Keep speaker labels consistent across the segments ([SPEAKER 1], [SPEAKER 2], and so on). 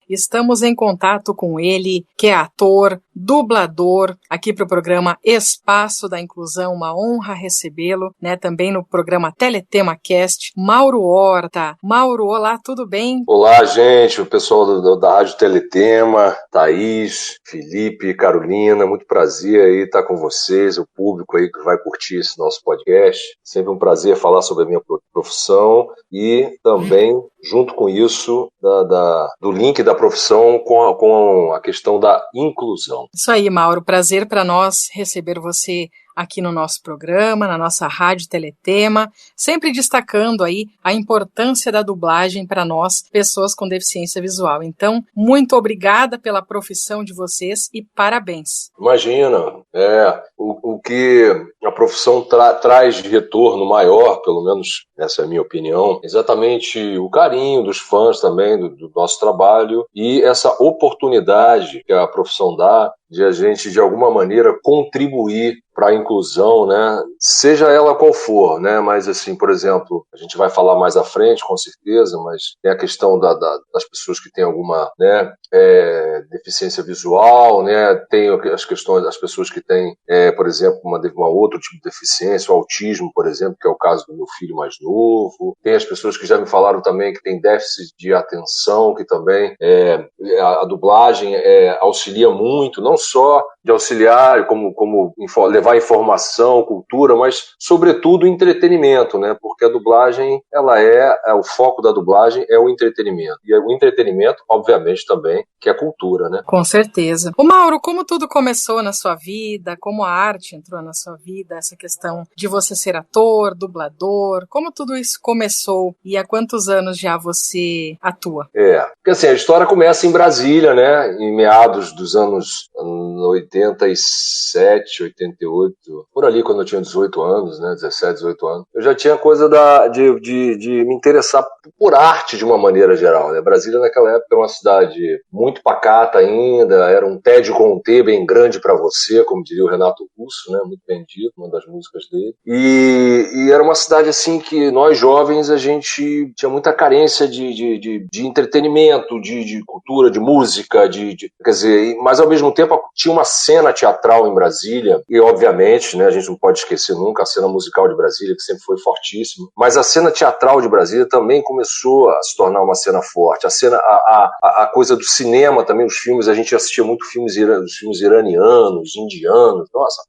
[SPEAKER 1] estamos em contato com ele, que é ator, dublador, aqui para o programa Espaço da Inclusão, uma honra recebê-lo, né? Também no programa Teletema Cast, Mauro Horta. Mauro, olá, tudo bem?
[SPEAKER 2] Olá, gente, o pessoal da Rádio Teletema, Thaís, Felipe, Carolina, muito prazer aí estar com vocês, o público aí que vai curtir esse nosso podcast. Sempre um prazer falar sobre a minha profissão e também, junto com isso, do link da profissão com a questão da inclusão.
[SPEAKER 1] Isso aí, Mauro, prazer para nós receber você aqui no nosso programa, na nossa Rádio Teletema, sempre destacando aí a importância da dublagem para nós, pessoas com deficiência visual. Então, muito obrigada pela profissão de vocês e parabéns.
[SPEAKER 2] Imagina, o que a profissão traz de retorno maior, pelo menos essa é a minha opinião, exatamente o carinho dos fãs também do nosso trabalho e essa oportunidade que a profissão dá de a gente, de alguma maneira, contribuir para a inclusão, né? Seja ela qual for, né? Mas, assim, por exemplo, a gente vai falar mais à frente, com certeza, mas tem a questão das pessoas que têm alguma, né, deficiência visual, né? Tem as questões das pessoas que têm, por exemplo, uma outro tipo de deficiência, o autismo, por exemplo, que é o caso do meu filho mais novo. Tem as pessoas que já me falaram também que tem déficit de atenção, que também a dublagem auxilia muito, não só de auxiliar, como levar informação, cultura, mas, sobretudo, entretenimento, né? Porque a dublagem, o foco da dublagem é o entretenimento. E o entretenimento, obviamente, também, que é cultura, né?
[SPEAKER 1] Com certeza. Ô Mauro, como tudo começou na sua vida, como a arte entrou na sua vida, essa questão de você ser ator, dublador, como tudo isso começou e há quantos anos já você atua?
[SPEAKER 2] Porque assim, a história começa em Brasília, né? Em meados dos anos 87, 88, por ali quando eu tinha 18 anos, né, 17, 18 anos, eu já tinha coisa de me interessar por arte de uma maneira geral, né? Brasília naquela época era uma cidade muito pacata ainda, era um tédio com um T bem grande para você, como diria o Renato Russo, né, muito bem dito, uma das músicas dele, e era uma cidade assim que nós jovens a gente tinha muita carência de entretenimento, de cultura, de música, quer dizer, mas ao mesmo tempo tinha uma cena teatral em Brasília, e obviamente, né, a gente não pode esquecer nunca a cena musical de Brasília, que sempre foi fortíssima, mas a cena teatral de Brasília também começou a se tornar uma cena forte. A coisa do cinema também, os filmes, a gente assistia muito os filmes iranianos, indianos. Nossa,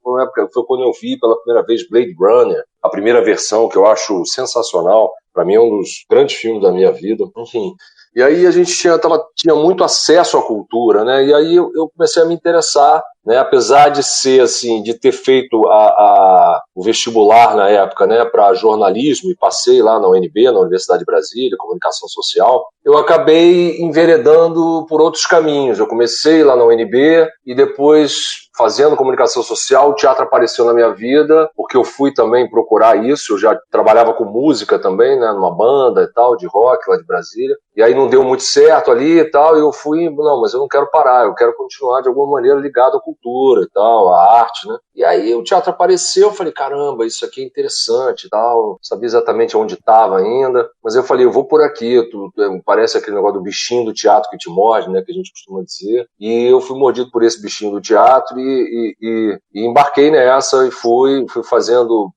[SPEAKER 2] foi quando eu vi pela primeira vez Blade Runner, a primeira versão, que eu acho sensacional. Para mim é um dos grandes filmes da minha vida. Enfim. E aí a gente tinha muito acesso à cultura, né? E aí eu comecei a me interessar, né? Apesar de ser assim, de ter feito o vestibular na época, né, para jornalismo, e passei lá na UNB, na Universidade de Brasília, Comunicação Social, eu acabei enveredando por outros caminhos. Eu comecei lá na UNB e depois, fazendo comunicação social, o teatro apareceu na minha vida, porque eu fui também procurar isso. Eu já trabalhava com música também, né, numa banda e tal, de rock lá de Brasília, e aí não deu muito certo ali e tal, e eu fui, não, mas eu não quero parar, eu quero continuar de alguma maneira ligado à cultura e tal, à arte, né. E aí o teatro apareceu, eu falei, caramba, isso aqui é interessante e tal, não sabia exatamente onde estava ainda, mas eu falei, eu vou por aqui, parece aquele negócio do bichinho do teatro que te morde, né, que a gente costuma dizer, e eu fui mordido por esse bichinho do teatro e embarquei nessa e fui fazendo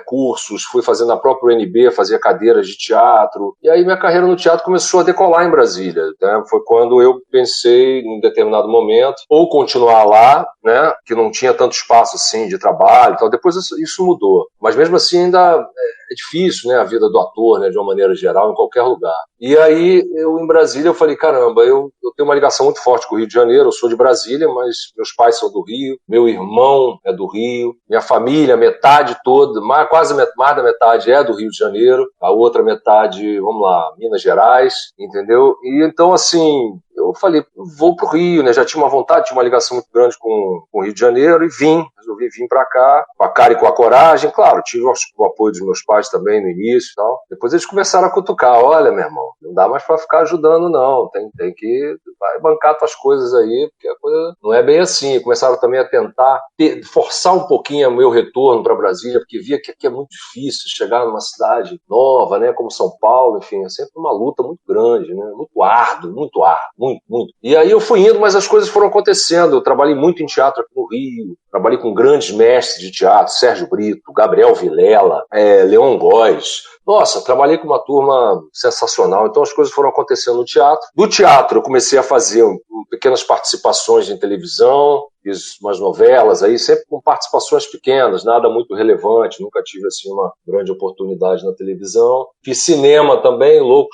[SPEAKER 2] cursos, fui fazendo a própria UNB, fazia cadeiras de teatro, e aí minha carreira no teatro começou a decolar em Brasília, né? Foi quando eu pensei, em determinado momento, ou continuar lá, né, que não tinha tanto espaço assim de trabalho e tal. Depois isso mudou, mas mesmo assim ainda é difícil, né, a vida do ator, né, de uma maneira geral, em qualquer lugar. E aí, em Brasília, eu falei, caramba, eu tenho uma ligação muito forte com o Rio de Janeiro, eu sou de Brasília, mas meus pais são do Rio, meu irmão é do Rio, minha família, metade toda, quase mais da metade é do Rio de Janeiro, a outra metade, vamos lá, Minas Gerais, entendeu? E então, assim, eu falei, vou pro Rio, né? Já tinha uma vontade, tinha uma ligação muito grande com o Rio de Janeiro e resolvi vir pra cá, com a cara e com a coragem. Claro, tive o apoio dos meus pais também no início e tal. Depois eles começaram a cutucar, olha, meu irmão, não dá mais pra ficar ajudando não, tem que vai bancar tuas coisas aí, porque a coisa não é bem assim. Começaram também a tentar forçar um pouquinho o meu retorno para Brasília, porque via que aqui é muito difícil chegar numa cidade nova, né, como São Paulo, enfim, é sempre uma luta muito grande, né, muito árduo, muito. E aí eu fui indo, mas as coisas foram acontecendo. Eu trabalhei muito em teatro aqui no Rio, trabalhei com grandes mestres de teatro, Sérgio Brito, Gabriel Vilela, Leon Góes. Nossa, trabalhei com uma turma sensacional, então as coisas foram acontecendo no teatro. Do teatro eu comecei a fazer pequenas participações em televisão, fiz umas novelas aí, sempre com participações pequenas, nada muito relevante, nunca tive assim uma grande oportunidade na televisão. Fiz cinema também, louco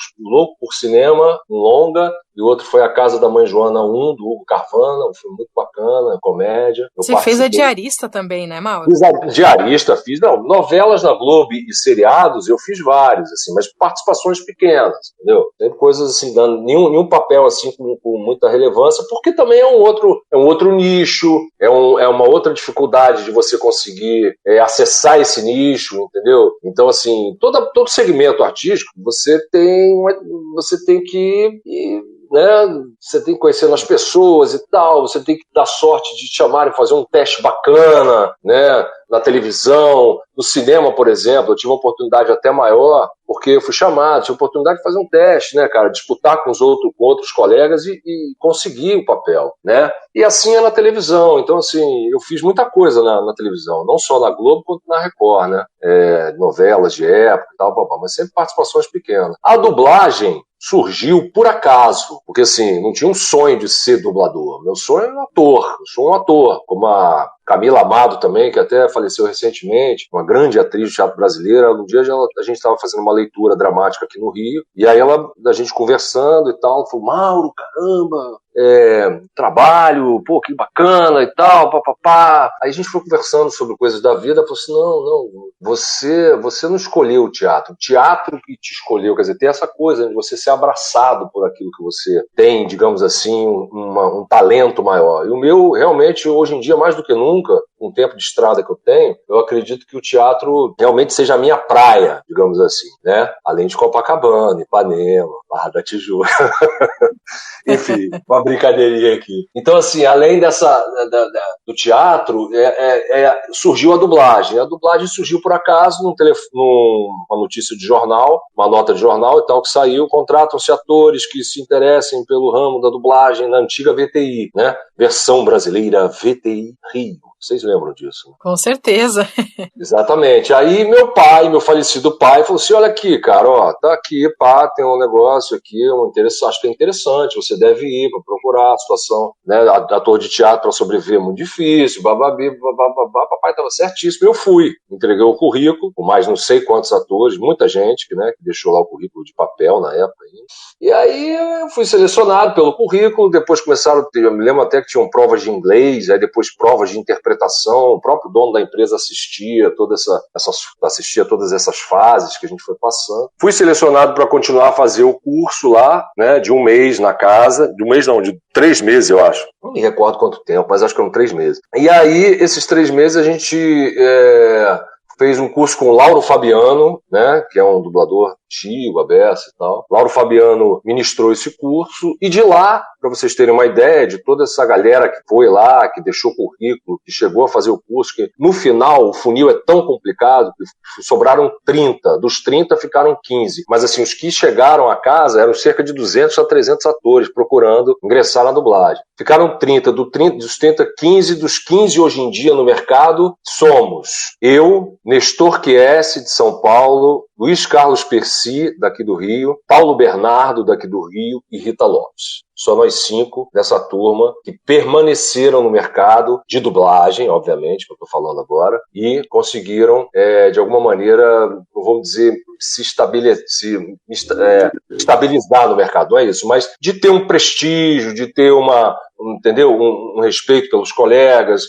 [SPEAKER 2] por cinema, um longa, e o outro foi A Casa da Mãe Joana 1, do Hugo Carvana, um filme muito bacana, comédia.
[SPEAKER 1] Você fez a diarista também, né, Mauro?
[SPEAKER 2] Fiz a diarista, novelas na Globo e seriados eu fiz vários, assim, mas participações pequenas, entendeu? Sempre coisas assim, dando nenhum papel assim com muita relevância, porque também é um outro nicho, é uma outra dificuldade de você conseguir acessar esse nicho, entendeu? Então, assim, todo segmento artístico, você tem que né? Você tem que conhecer as pessoas e tal, você tem que dar sorte de te chamarem, fazer um teste bacana, né? Na televisão, no cinema, por exemplo, eu tive uma oportunidade até maior, porque eu fui chamado, tive a oportunidade de fazer um teste, né, cara, disputar com outros colegas e conseguir o papel, né? E assim é na televisão, então assim, eu fiz muita coisa na televisão, não só na Globo quanto na Record, né? Novelas de época e tal, mas sempre participações pequenas. A dublagem surgiu por acaso, porque assim, não tinha um sonho de ser dublador. Meu sonho é um ator, eu sou um ator, como a Camila Amado também, que até faleceu recentemente, uma grande atriz de teatro brasileira. Um dia a gente estava fazendo uma leitura dramática aqui no Rio, e aí a gente conversando e tal, falou, Mauro, caramba, trabalho, pô, que bacana e tal, papapá. Aí a gente foi conversando sobre coisas da vida, falou assim, não, você não escolheu o teatro que te escolheu, quer dizer, tem essa coisa de você ser abraçado por aquilo que você tem, digamos assim, um talento maior. E o meu, realmente, hoje em dia, mais do que nunca, com o tempo de estrada que eu tenho, eu acredito que o teatro realmente seja a minha praia, digamos assim, né? Além de Copacabana, Ipanema, Barra da Tijuca. Enfim, uma brincadeirinha aqui. Então, assim, além do teatro, surgiu a dublagem. A dublagem surgiu por acaso numa notícia de jornal, uma nota de jornal e tal, que saiu, contratam-se atores que se interessem pelo ramo da dublagem na antiga VTI, né? Versão brasileira VTI Rio. Vocês lembram disso? Né?
[SPEAKER 1] Com certeza.
[SPEAKER 2] Exatamente. Aí meu falecido pai, falou assim, olha aqui, cara, ó, tá aqui, pá, tem um negócio aqui, acho que é interessante, você deve ir para procurar a situação, né, ator de teatro para sobreviver é muito difícil, bababi, bababá, papai tava certíssimo, eu fui, entreguei o currículo, com mais não sei quantos atores, muita gente, né, que deixou lá o currículo de papel na época, e aí eu fui selecionado pelo currículo, depois começaram, eu me lembro até que tinham provas de inglês, aí depois provas de interpretação, o próprio dono da empresa assistia todas essas fases que a gente foi passando. Fui selecionado para continuar a fazer o curso lá, né, de um mês na casa, de 3 meses, eu acho. Não me recordo quanto tempo, mas acho que eram 3 meses. E aí, esses 3 meses, a gente fez um curso com o Lauro Fabiano, né, que é um dublador antigo, aberto e tal. Lauro Fabiano ministrou esse curso, e de lá, para vocês terem uma ideia de toda essa galera que foi lá, que deixou currículo, que chegou a fazer o curso, que no final o funil é tão complicado que sobraram 30, dos 30 ficaram 15, mas assim, os que chegaram a casa eram cerca de 200 a 300 atores procurando ingressar na dublagem. Ficaram 30, dos 30, 15, dos 15 hoje em dia no mercado, somos eu, Nestor Chiesi, de São Paulo, Luiz Carlos Percy, daqui do Rio, Paulo Bernardo, daqui do Rio, e Rita Lopes. Só nós 5 dessa turma que permaneceram no mercado de dublagem, obviamente, que eu estou falando agora, e conseguiram, de alguma maneira, vamos dizer, se estabilizar no mercado. Não é isso, mas de ter um prestígio, de ter um respeito pelos colegas,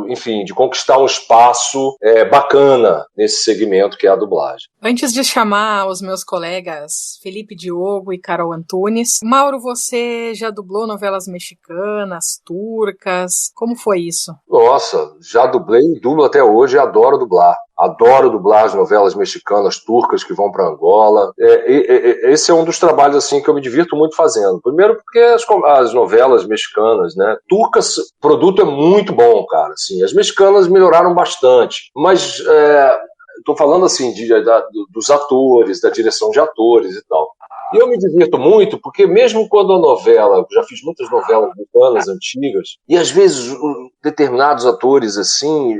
[SPEAKER 2] enfim, de conquistar um espaço bacana nesse segmento que é a dublagem.
[SPEAKER 1] Antes de chamar os meus colegas Felipe Diogo e Carol Antunes, Mauro, você já dublou novelas mexicanas, turcas? Como foi isso?
[SPEAKER 2] Nossa, já dublei e dublo até hoje e adoro dublar. Adoro dublar as novelas mexicanas, turcas que vão para Angola. Esse é um dos trabalhos assim que eu me divirto muito fazendo. Primeiro porque as novelas mexicanas, né? Turcas, o produto é muito bom, cara. Assim, as mexicanas melhoraram bastante, mas estou falando assim dos atores, da direção de atores e tal. E eu me divirto muito porque mesmo quando a novela, eu já fiz muitas novelas mexicanas antigas, e às vezes determinados atores assim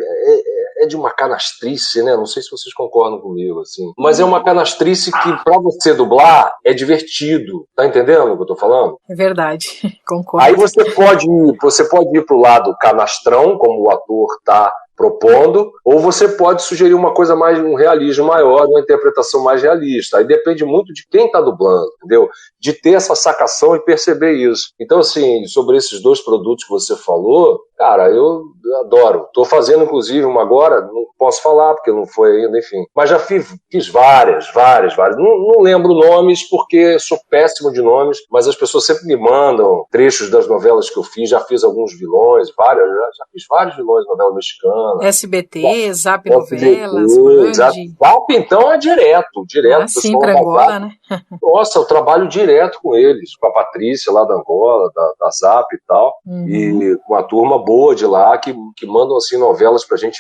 [SPEAKER 2] é de uma canastrice, né? Não sei se vocês concordam comigo, assim. Mas é uma canastrice que, pra você dublar, é divertido. Tá entendendo o que eu tô falando?
[SPEAKER 1] É verdade, concordo.
[SPEAKER 2] Aí você pode ir pro lado canastrão, como o ator tá propondo, ou você pode sugerir uma coisa mais, um realismo maior, uma interpretação mais realista. Aí depende muito de quem está dublando, entendeu? De ter essa sacação e perceber isso. Então, assim, sobre esses dois produtos que você falou, cara, eu adoro. Estou fazendo, inclusive, uma agora, não posso falar, porque não foi ainda, enfim. Mas já fiz várias. Não lembro nomes, porque sou péssimo de nomes, mas as pessoas sempre me mandam trechos das novelas que eu fiz. Já fiz alguns vilões, já fiz vários vilões de novela mexicana.
[SPEAKER 1] SBT, Zap Novelas, Band.
[SPEAKER 2] Zap, então, é direto.
[SPEAKER 1] Sim, para Angola, né?
[SPEAKER 2] Nossa, eu trabalho direto com eles, com a Patrícia lá da Angola, da Zap e tal, e com uma turma boa de lá, que mandam, assim, novelas pra gente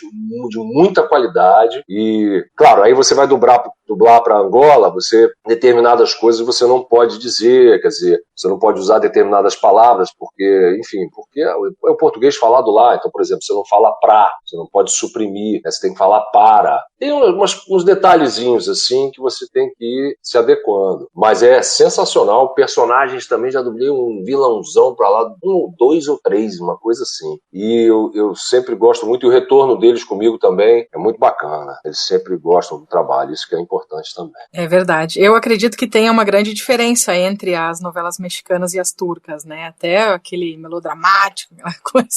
[SPEAKER 2] de muita qualidade, e, claro, aí você vai dublar para Angola, determinadas coisas você não pode dizer, quer dizer, você não pode usar determinadas palavras, porque é o português falado lá, então, por exemplo, você não fala pra, você não pode suprimir, né? Você tem que falar para. Tem uns detalhezinhos assim que você tem que ir se adequando. Mas é sensacional. Personagens também, já dublei um vilãozão pra lá, 1, 2 ou 3, uma coisa assim. E eu sempre gosto muito, e o retorno deles comigo também é muito bacana. Eles sempre gostam do trabalho, isso que é importante também.
[SPEAKER 1] É verdade. Eu acredito que tenha uma grande diferença entre as novelas mexicanas e as turcas, né? Até aquele melodramático, aquela coisa.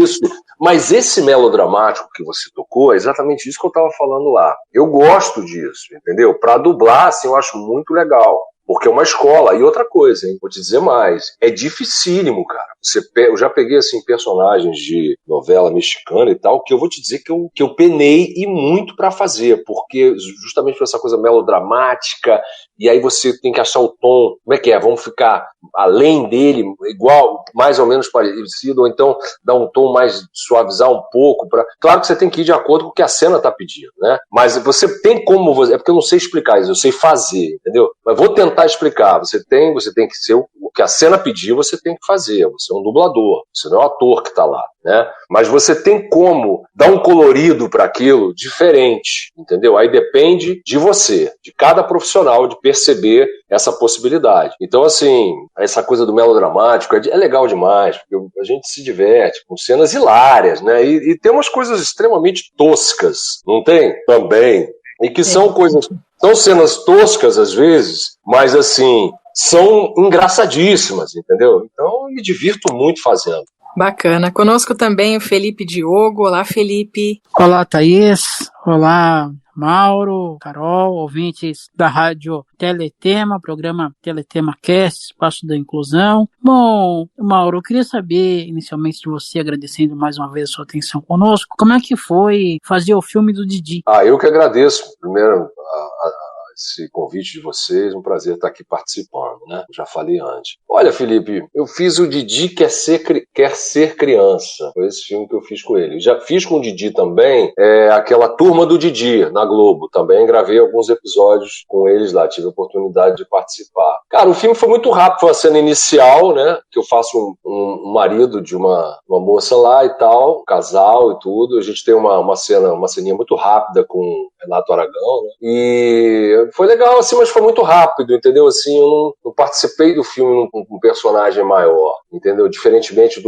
[SPEAKER 2] Isso. Mas esse melodramático que você tocou é exatamente isso que eu estava falando lá. Eu gosto disso, entendeu? Para dublar, assim, eu acho muito legal. Porque é uma escola. E outra coisa, hein? Vou te dizer mais. É dificílimo, cara. Eu já peguei, assim, personagens de novela mexicana e tal, que eu vou te dizer que eu penei e muito pra fazer. Porque justamente por essa coisa melodramática, e aí você tem que achar o tom. Como é que é? Vamos ficar além dele, igual, mais ou menos parecido, ou então dar um tom mais, suavizar um pouco. Claro que você tem que ir de acordo com o que a cena tá pedindo, né? Mas você tem como... É porque eu não sei explicar isso, eu sei fazer, entendeu? Mas vou tentar explicar. Você tem que ser o que a cena pediu, você tem que fazer. Você é um dublador, você não é o ator que está lá, né? Mas você tem como dar um colorido para aquilo diferente, entendeu? Aí depende de você, de cada profissional, de perceber essa possibilidade. Então, assim, essa coisa do melodramático é legal demais, porque a gente se diverte com cenas hilárias, né? E tem umas coisas extremamente toscas, não tem? Também. E que são coisas... São cenas toscas, às vezes, mas, assim, são engraçadíssimas, entendeu? Então, eu me divirto muito fazendo.
[SPEAKER 1] Bacana. Conosco também o Felipe Diogo. Olá, Felipe.
[SPEAKER 3] Olá, Thaís. Olá, Mauro, Carol, ouvintes da Rádio Teletema, programa Teletema Cast, Espaço da Inclusão. Bom, Mauro, eu queria saber inicialmente de você, agradecendo mais uma vez a sua atenção conosco, como é que foi fazer o filme do Didi?
[SPEAKER 2] Eu que agradeço, primeiro, esse convite de vocês, um prazer estar aqui participando, né? Já falei antes. Olha, Felipe, eu fiz o Didi Quer Ser Criança. Foi esse filme que eu fiz com ele. Já fiz com o Didi também, aquela Turma do Didi, na Globo. Também gravei alguns episódios com eles lá, tive a oportunidade de participar. Cara, o filme foi muito rápido, foi a cena inicial, né? Que eu faço um marido de uma moça lá e tal, um casal e tudo. A gente tem uma ceninha muito rápida com Renato Aragão, né? E foi legal, assim, mas foi muito rápido, entendeu? Assim, eu não participei do filme com um personagem maior, entendeu? Diferentemente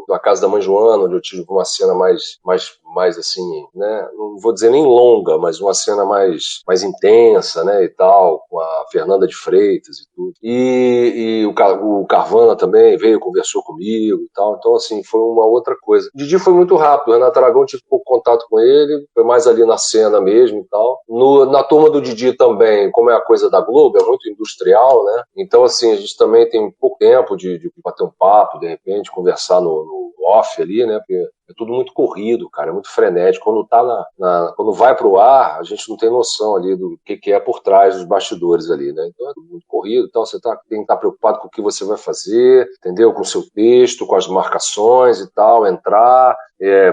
[SPEAKER 2] da Casa da Mãe Joana, onde eu tive uma cena mais mais assim, né? Não vou dizer nem longa, mas uma cena mais intensa, né? E tal, com a Fernanda de Freitas e tudo. E o Carvana também veio, conversou comigo e tal. Então, assim, foi uma outra coisa. O Didi foi muito rápido. O Renato Aragão, tive pouco contato com ele, foi mais ali na cena mesmo e tal. Na turma do Didi também, como é a coisa da Globo, é muito industrial, né? Então, assim, a gente também tem pouco tempo de bater um papo, de repente, conversar no off ali, né? Porque é tudo muito corrido, cara, é muito frenético. Quando quando vai pro ar, a gente não tem noção ali do que é por trás dos bastidores ali, né? Então é tudo muito corrido, então você tem que estar preocupado com o que você vai fazer, entendeu? Com o seu texto, com as marcações e tal, entrar,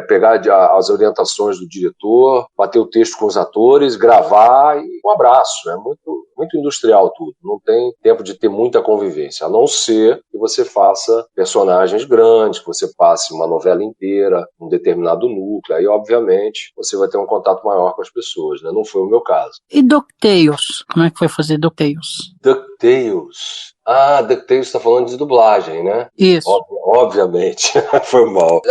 [SPEAKER 2] pegar as orientações do diretor, bater o texto com os atores, gravar e um abraço. É muito, muito industrial tudo. Não tem tempo de ter muita convivência, a não ser que você faça personagens grandes, que você passe uma novela inteira, um determinado núcleo. Aí, obviamente, você vai ter um contato maior com as pessoas, né? Não foi o meu caso.
[SPEAKER 3] E DuckTales? Como é que foi fazer DuckTales?
[SPEAKER 2] DuckTales. Ah, DuckTales tá falando de dublagem, né?
[SPEAKER 3] Isso.
[SPEAKER 2] Obviamente. Foi mal.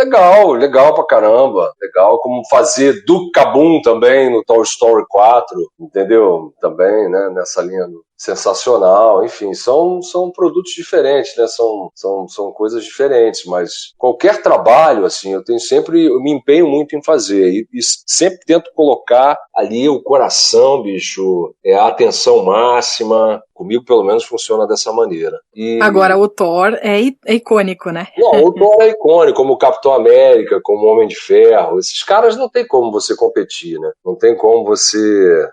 [SPEAKER 2] Legal pra caramba. Legal como fazer Duck-Kabum também no Toy Story 4, entendeu? Também, né? Nessa linha sensacional. Enfim, são produtos diferentes, né? São coisas diferentes, mas qualquer trabalho, assim, eu me empenho muito em fazer e sempre tento colocar ali o coração, bicho, a atenção máxima. Comigo, pelo menos, funciona dessa maneira.
[SPEAKER 1] Agora, o Thor é icônico, né?
[SPEAKER 2] Não, o Thor é icônico, como o Capitão América, como o Homem de Ferro. Esses caras não tem como você competir, né? Não tem como você...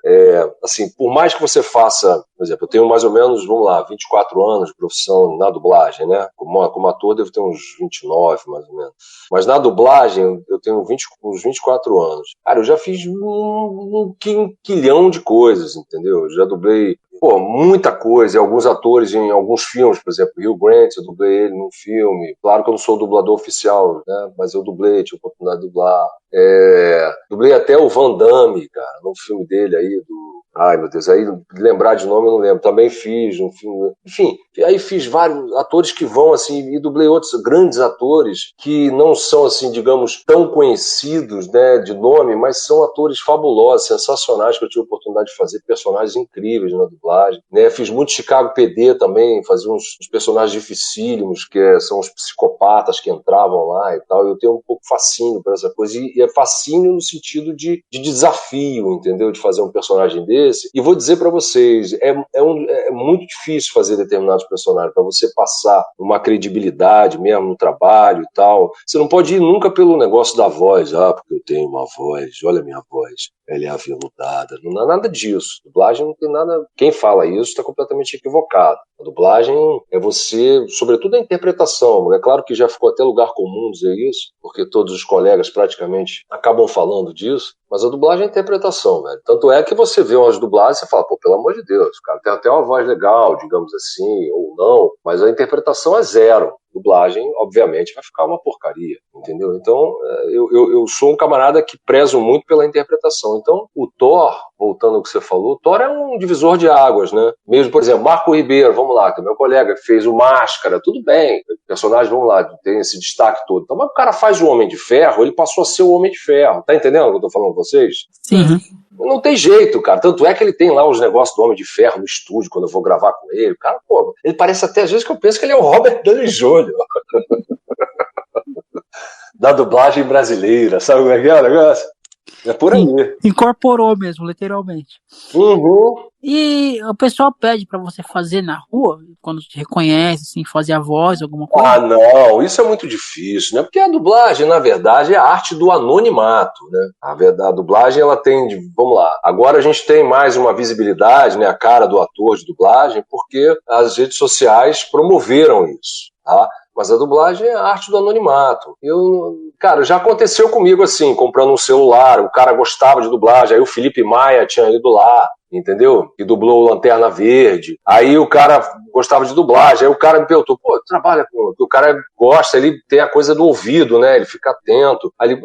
[SPEAKER 2] assim, por mais que você faça... Por exemplo, eu tenho mais ou menos, 24 anos de profissão na dublagem, né? Como ator, devo ter uns 29, mais ou menos. Mas na dublagem, eu tenho uns 24 anos. Cara, eu já fiz um quilhão de coisas, entendeu? Eu já dublei muita coisa, e alguns atores em alguns filmes, por exemplo, Hugh Grant, eu dublei ele num filme. Claro que eu não sou o dublador oficial, né? Mas eu dublei, tive a oportunidade de dublar. Dublei até o Van Damme, cara, no filme dele aí, ai, meu Deus, aí lembrar de nome eu não lembro. Também fiz um filme... Enfim, aí fiz vários atores que vão, assim, e dublei outros grandes atores que não são, assim, digamos, tão conhecidos, né, de nome, mas são atores fabulosos, sensacionais, que eu tive a oportunidade de fazer personagens incríveis na dublagem, né? Fiz muito Chicago PD também, fazia uns personagens dificílimos, que são os psicopatas que entravam lá e tal. Eu tenho um pouco fascínio por essa coisa, e é fascínio no sentido de desafio, entendeu? De fazer um personagem dele. E vou dizer para vocês, é muito difícil fazer determinados personagens, para você passar uma credibilidade mesmo no trabalho e tal. Você não pode ir nunca pelo negócio da voz, porque eu tenho uma voz, olha a minha voz, ela é aveludada. Não há nada disso. Dublagem não tem nada... Quem fala isso está completamente equivocado. A dublagem é você, sobretudo a interpretação. É claro que já ficou até lugar comum dizer isso, porque todos os colegas praticamente acabam falando disso, mas a dublagem é interpretação, velho. Tanto é que você vê umas dublagens e você fala, pelo amor de Deus, cara, tem até uma voz legal, digamos assim, ou não, mas a interpretação é zero. Dublagem, obviamente, vai ficar uma porcaria, entendeu? Então, eu sou um camarada que prezo muito pela interpretação. Então, o Thor, voltando ao que você falou, o Thor é um divisor de águas, né? Mesmo, por exemplo, Marco Ribeiro, vamos lá, que é meu colega, que fez o Máscara, tudo bem, o personagem, vamos lá, tem esse destaque todo. Então, mas o cara faz o Homem de Ferro, ele passou a ser o Homem de Ferro. Tá entendendo o que eu tô falando com vocês?
[SPEAKER 1] Sim.
[SPEAKER 2] Não tem jeito, cara. Tanto é que ele tem lá os negócios do Homem de Ferro no estúdio, quando eu vou gravar com ele. O cara, ele parece até às vezes que eu penso que ele é o Robert Downey Jr. da dublagem brasileira. Sabe como é que é o negócio? É por aí.
[SPEAKER 3] Incorporou mesmo, literalmente.
[SPEAKER 2] Uhum.
[SPEAKER 3] E o pessoal pede pra você fazer na rua, quando te reconhece, assim, fazer a voz, alguma coisa?
[SPEAKER 2] Ah, não, isso é muito difícil, né? Porque a dublagem, na verdade, é a arte do anonimato, né? A dublagem, ela tem, vamos lá, agora a gente tem mais uma visibilidade, né? A cara do ator de dublagem, porque as redes sociais promoveram isso, tá? Mas a dublagem é a arte do anonimato. Cara, já aconteceu comigo assim, comprando um celular, o cara gostava de dublagem, aí o Felipe Maia tinha ido lá, entendeu? Que dublou Lanterna Verde. Aí o cara gostava de dublagem, aí o cara me perguntou, trabalha com... O cara gosta, ele tem a coisa do ouvido, né? Ele fica atento. Aí ele,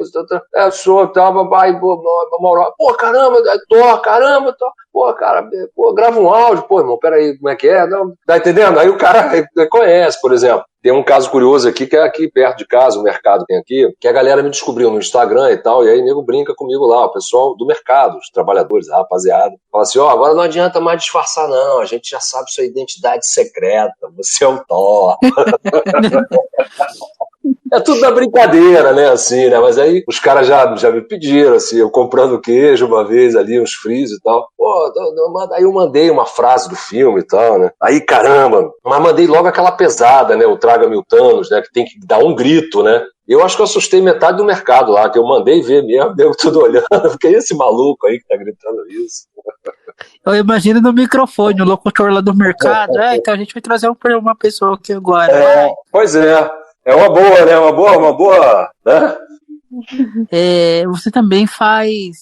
[SPEAKER 2] caramba, Thor, Pô, cara, pô, grava um áudio, pô, irmão, peraí, como é que é? Não, tá entendendo? Aí o cara reconhece, por exemplo. Tem um caso curioso aqui, que é aqui perto de casa, o mercado tem aqui, que a galera me descobriu no Instagram e tal, e aí o nego brinca comigo lá, o pessoal do mercado, os trabalhadores, a rapaziada, fala assim, ó, agora não adianta mais disfarçar não, a gente já sabe sua identidade secreta, você é o Thor. É tudo na brincadeira, né, assim, né, mas aí os caras já me pediram, assim, eu comprando queijo uma vez ali, uns frios e tal, pô, aí eu mandei uma frase do filme e tal, né, aí caramba, mas mandei logo aquela pesada, né, o Traga Mil Thanos, né, que tem que dar um grito, né, eu acho que eu assustei metade do mercado lá, que eu mandei ver mesmo, deu tudo olhando, porque esse maluco aí que tá gritando isso.
[SPEAKER 3] Eu imagino no microfone, o locutor lá do mercado, então a gente vai trazer uma pessoa aqui agora.
[SPEAKER 2] Pois é. É uma boa, né? Uma boa, né?
[SPEAKER 3] Você também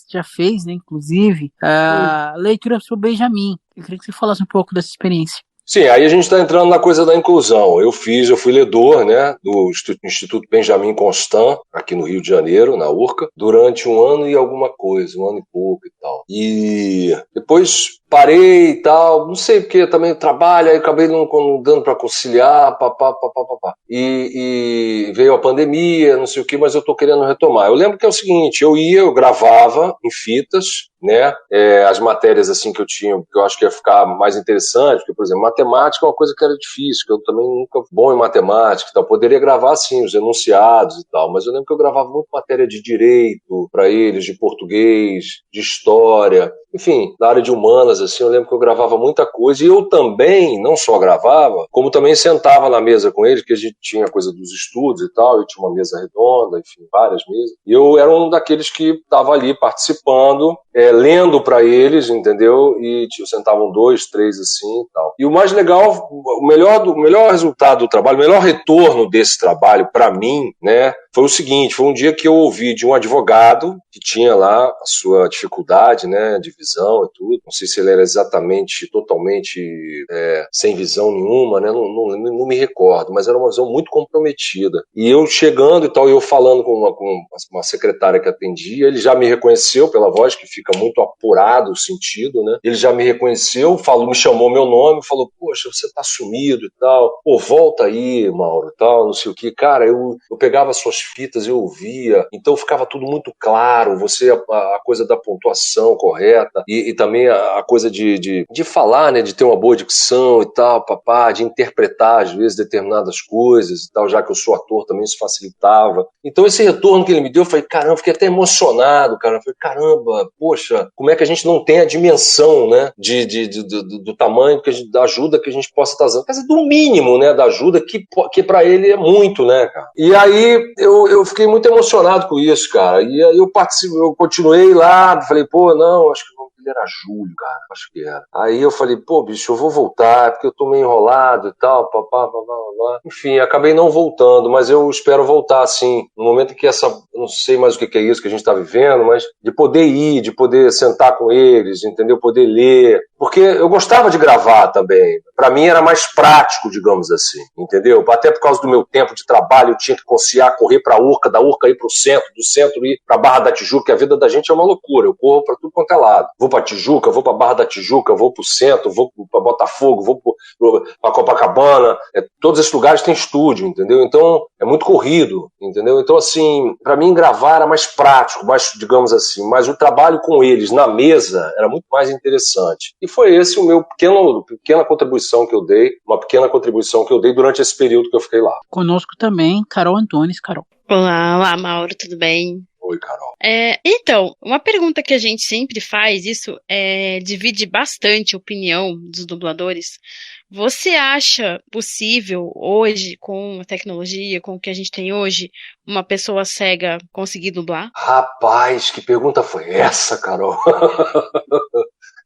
[SPEAKER 3] já fez, né, inclusive, a leitura sobre o Benjamin. Eu queria que você falasse um pouco dessa experiência.
[SPEAKER 2] Sim, aí a gente está entrando na coisa da inclusão. Eu fui ledor, né, do Instituto Benjamin Constant, aqui no Rio de Janeiro, na URCA, durante 1 ano e alguma coisa, 1 ano e pouco e tal. E depois parei e tal, não sei porque também trabalho, aí acabei não dando para conciliar, E veio a pandemia, não sei o que, mas eu tô querendo retomar. Eu lembro que é o seguinte, eu gravava em fitas, né, as matérias assim que eu tinha, que eu acho que ia ficar mais interessante, porque, por exemplo, matemática é uma coisa que era difícil, que eu também nunca fui bom em matemática e tal, poderia gravar assim, os enunciados e tal, mas eu lembro que eu gravava muito matéria de direito para eles, de português, de história, enfim, da área de humanas, assim, eu lembro que eu gravava muita coisa, e eu também, não só gravava, como também sentava na mesa com eles, que a gente tinha coisa dos estudos e tal, e tinha uma mesa redonda, enfim, várias mesas, e eu era um daqueles que estava ali participando, lendo para eles, entendeu? E sentavam 2, 3 assim e tal. E o mais legal, o melhor resultado do trabalho, o melhor retorno desse trabalho para mim, né, foi o seguinte, foi um dia que eu ouvi de um advogado que tinha lá a sua dificuldade, né, de visão e tudo, não sei se ele era exatamente, totalmente sem visão nenhuma, né, não me recordo, mas era uma visão muito comprometida. E eu chegando e tal, eu falando com uma secretária que atendia, ele já me reconheceu pela voz, que fica muito apurado o sentido, né, ele já me reconheceu, me chamou meu nome, falou, poxa, você tá sumido e tal, pô, volta aí, Mauro, tal, não sei o que, cara, eu pegava suas fitas, eu ouvia, então ficava tudo muito claro, você, a coisa da pontuação correta, e também a coisa de falar, né, de ter uma boa dicção e tal, de interpretar às vezes determinadas coisas e tal, já que eu sou ator também isso facilitava. Então esse retorno que ele me deu, eu falei, caramba, fiquei até emocionado, cara, eu falei, caramba, poxa, como é que a gente não tem a dimensão, né, do tamanho da ajuda que a gente possa estar dando, quer dizer, do mínimo, né, da ajuda que para ele é muito, né, cara. E aí eu fiquei muito emocionado com isso, cara, e aí eu continuei lá, falei, pô, não, acho que o nome dele era Júlio, cara, acho que era. Aí eu falei, pô, bicho, eu vou voltar, porque eu tô meio enrolado e tal, enfim, acabei não voltando, mas eu espero voltar, assim, no momento em que não sei mais o que é isso que a gente tá vivendo, mas de poder ir, de poder sentar com eles, entendeu, poder ler, porque eu gostava de gravar também, pra mim era mais prático, digamos assim, entendeu, até por causa do meu tempo de trabalho, eu tinha que conciliar, correr pra URCA, da URCA ir pro centro, do centro ir pra Barra da Tijuca, que a vida da gente é uma loucura, eu corro pra tudo quanto é lado, vou pra Tijuca, vou pra Barra da Tijuca, vou pro centro, vou pra Botafogo, vou pra Copacabana, todos esses lugares têm estúdio, entendeu, então é muito corrido, entendeu, então assim, pra mim gravar era mais prático, mais, digamos assim, mas o trabalho com eles na mesa era muito mais interessante, e foi esse o meu pequena contribuição que eu dei, uma pequena contribuição que eu dei durante esse período que eu fiquei lá.
[SPEAKER 3] Conosco também, Carol Antunes. Carol.
[SPEAKER 4] Olá, Mauro, tudo bem?
[SPEAKER 2] Oi, Carol.
[SPEAKER 4] Então, uma pergunta que a gente sempre faz, isso divide bastante a opinião dos dubladores. Você acha possível hoje, com a tecnologia, com o que a gente tem hoje, uma pessoa cega conseguir dublar?
[SPEAKER 2] Rapaz, que pergunta foi essa, Carol?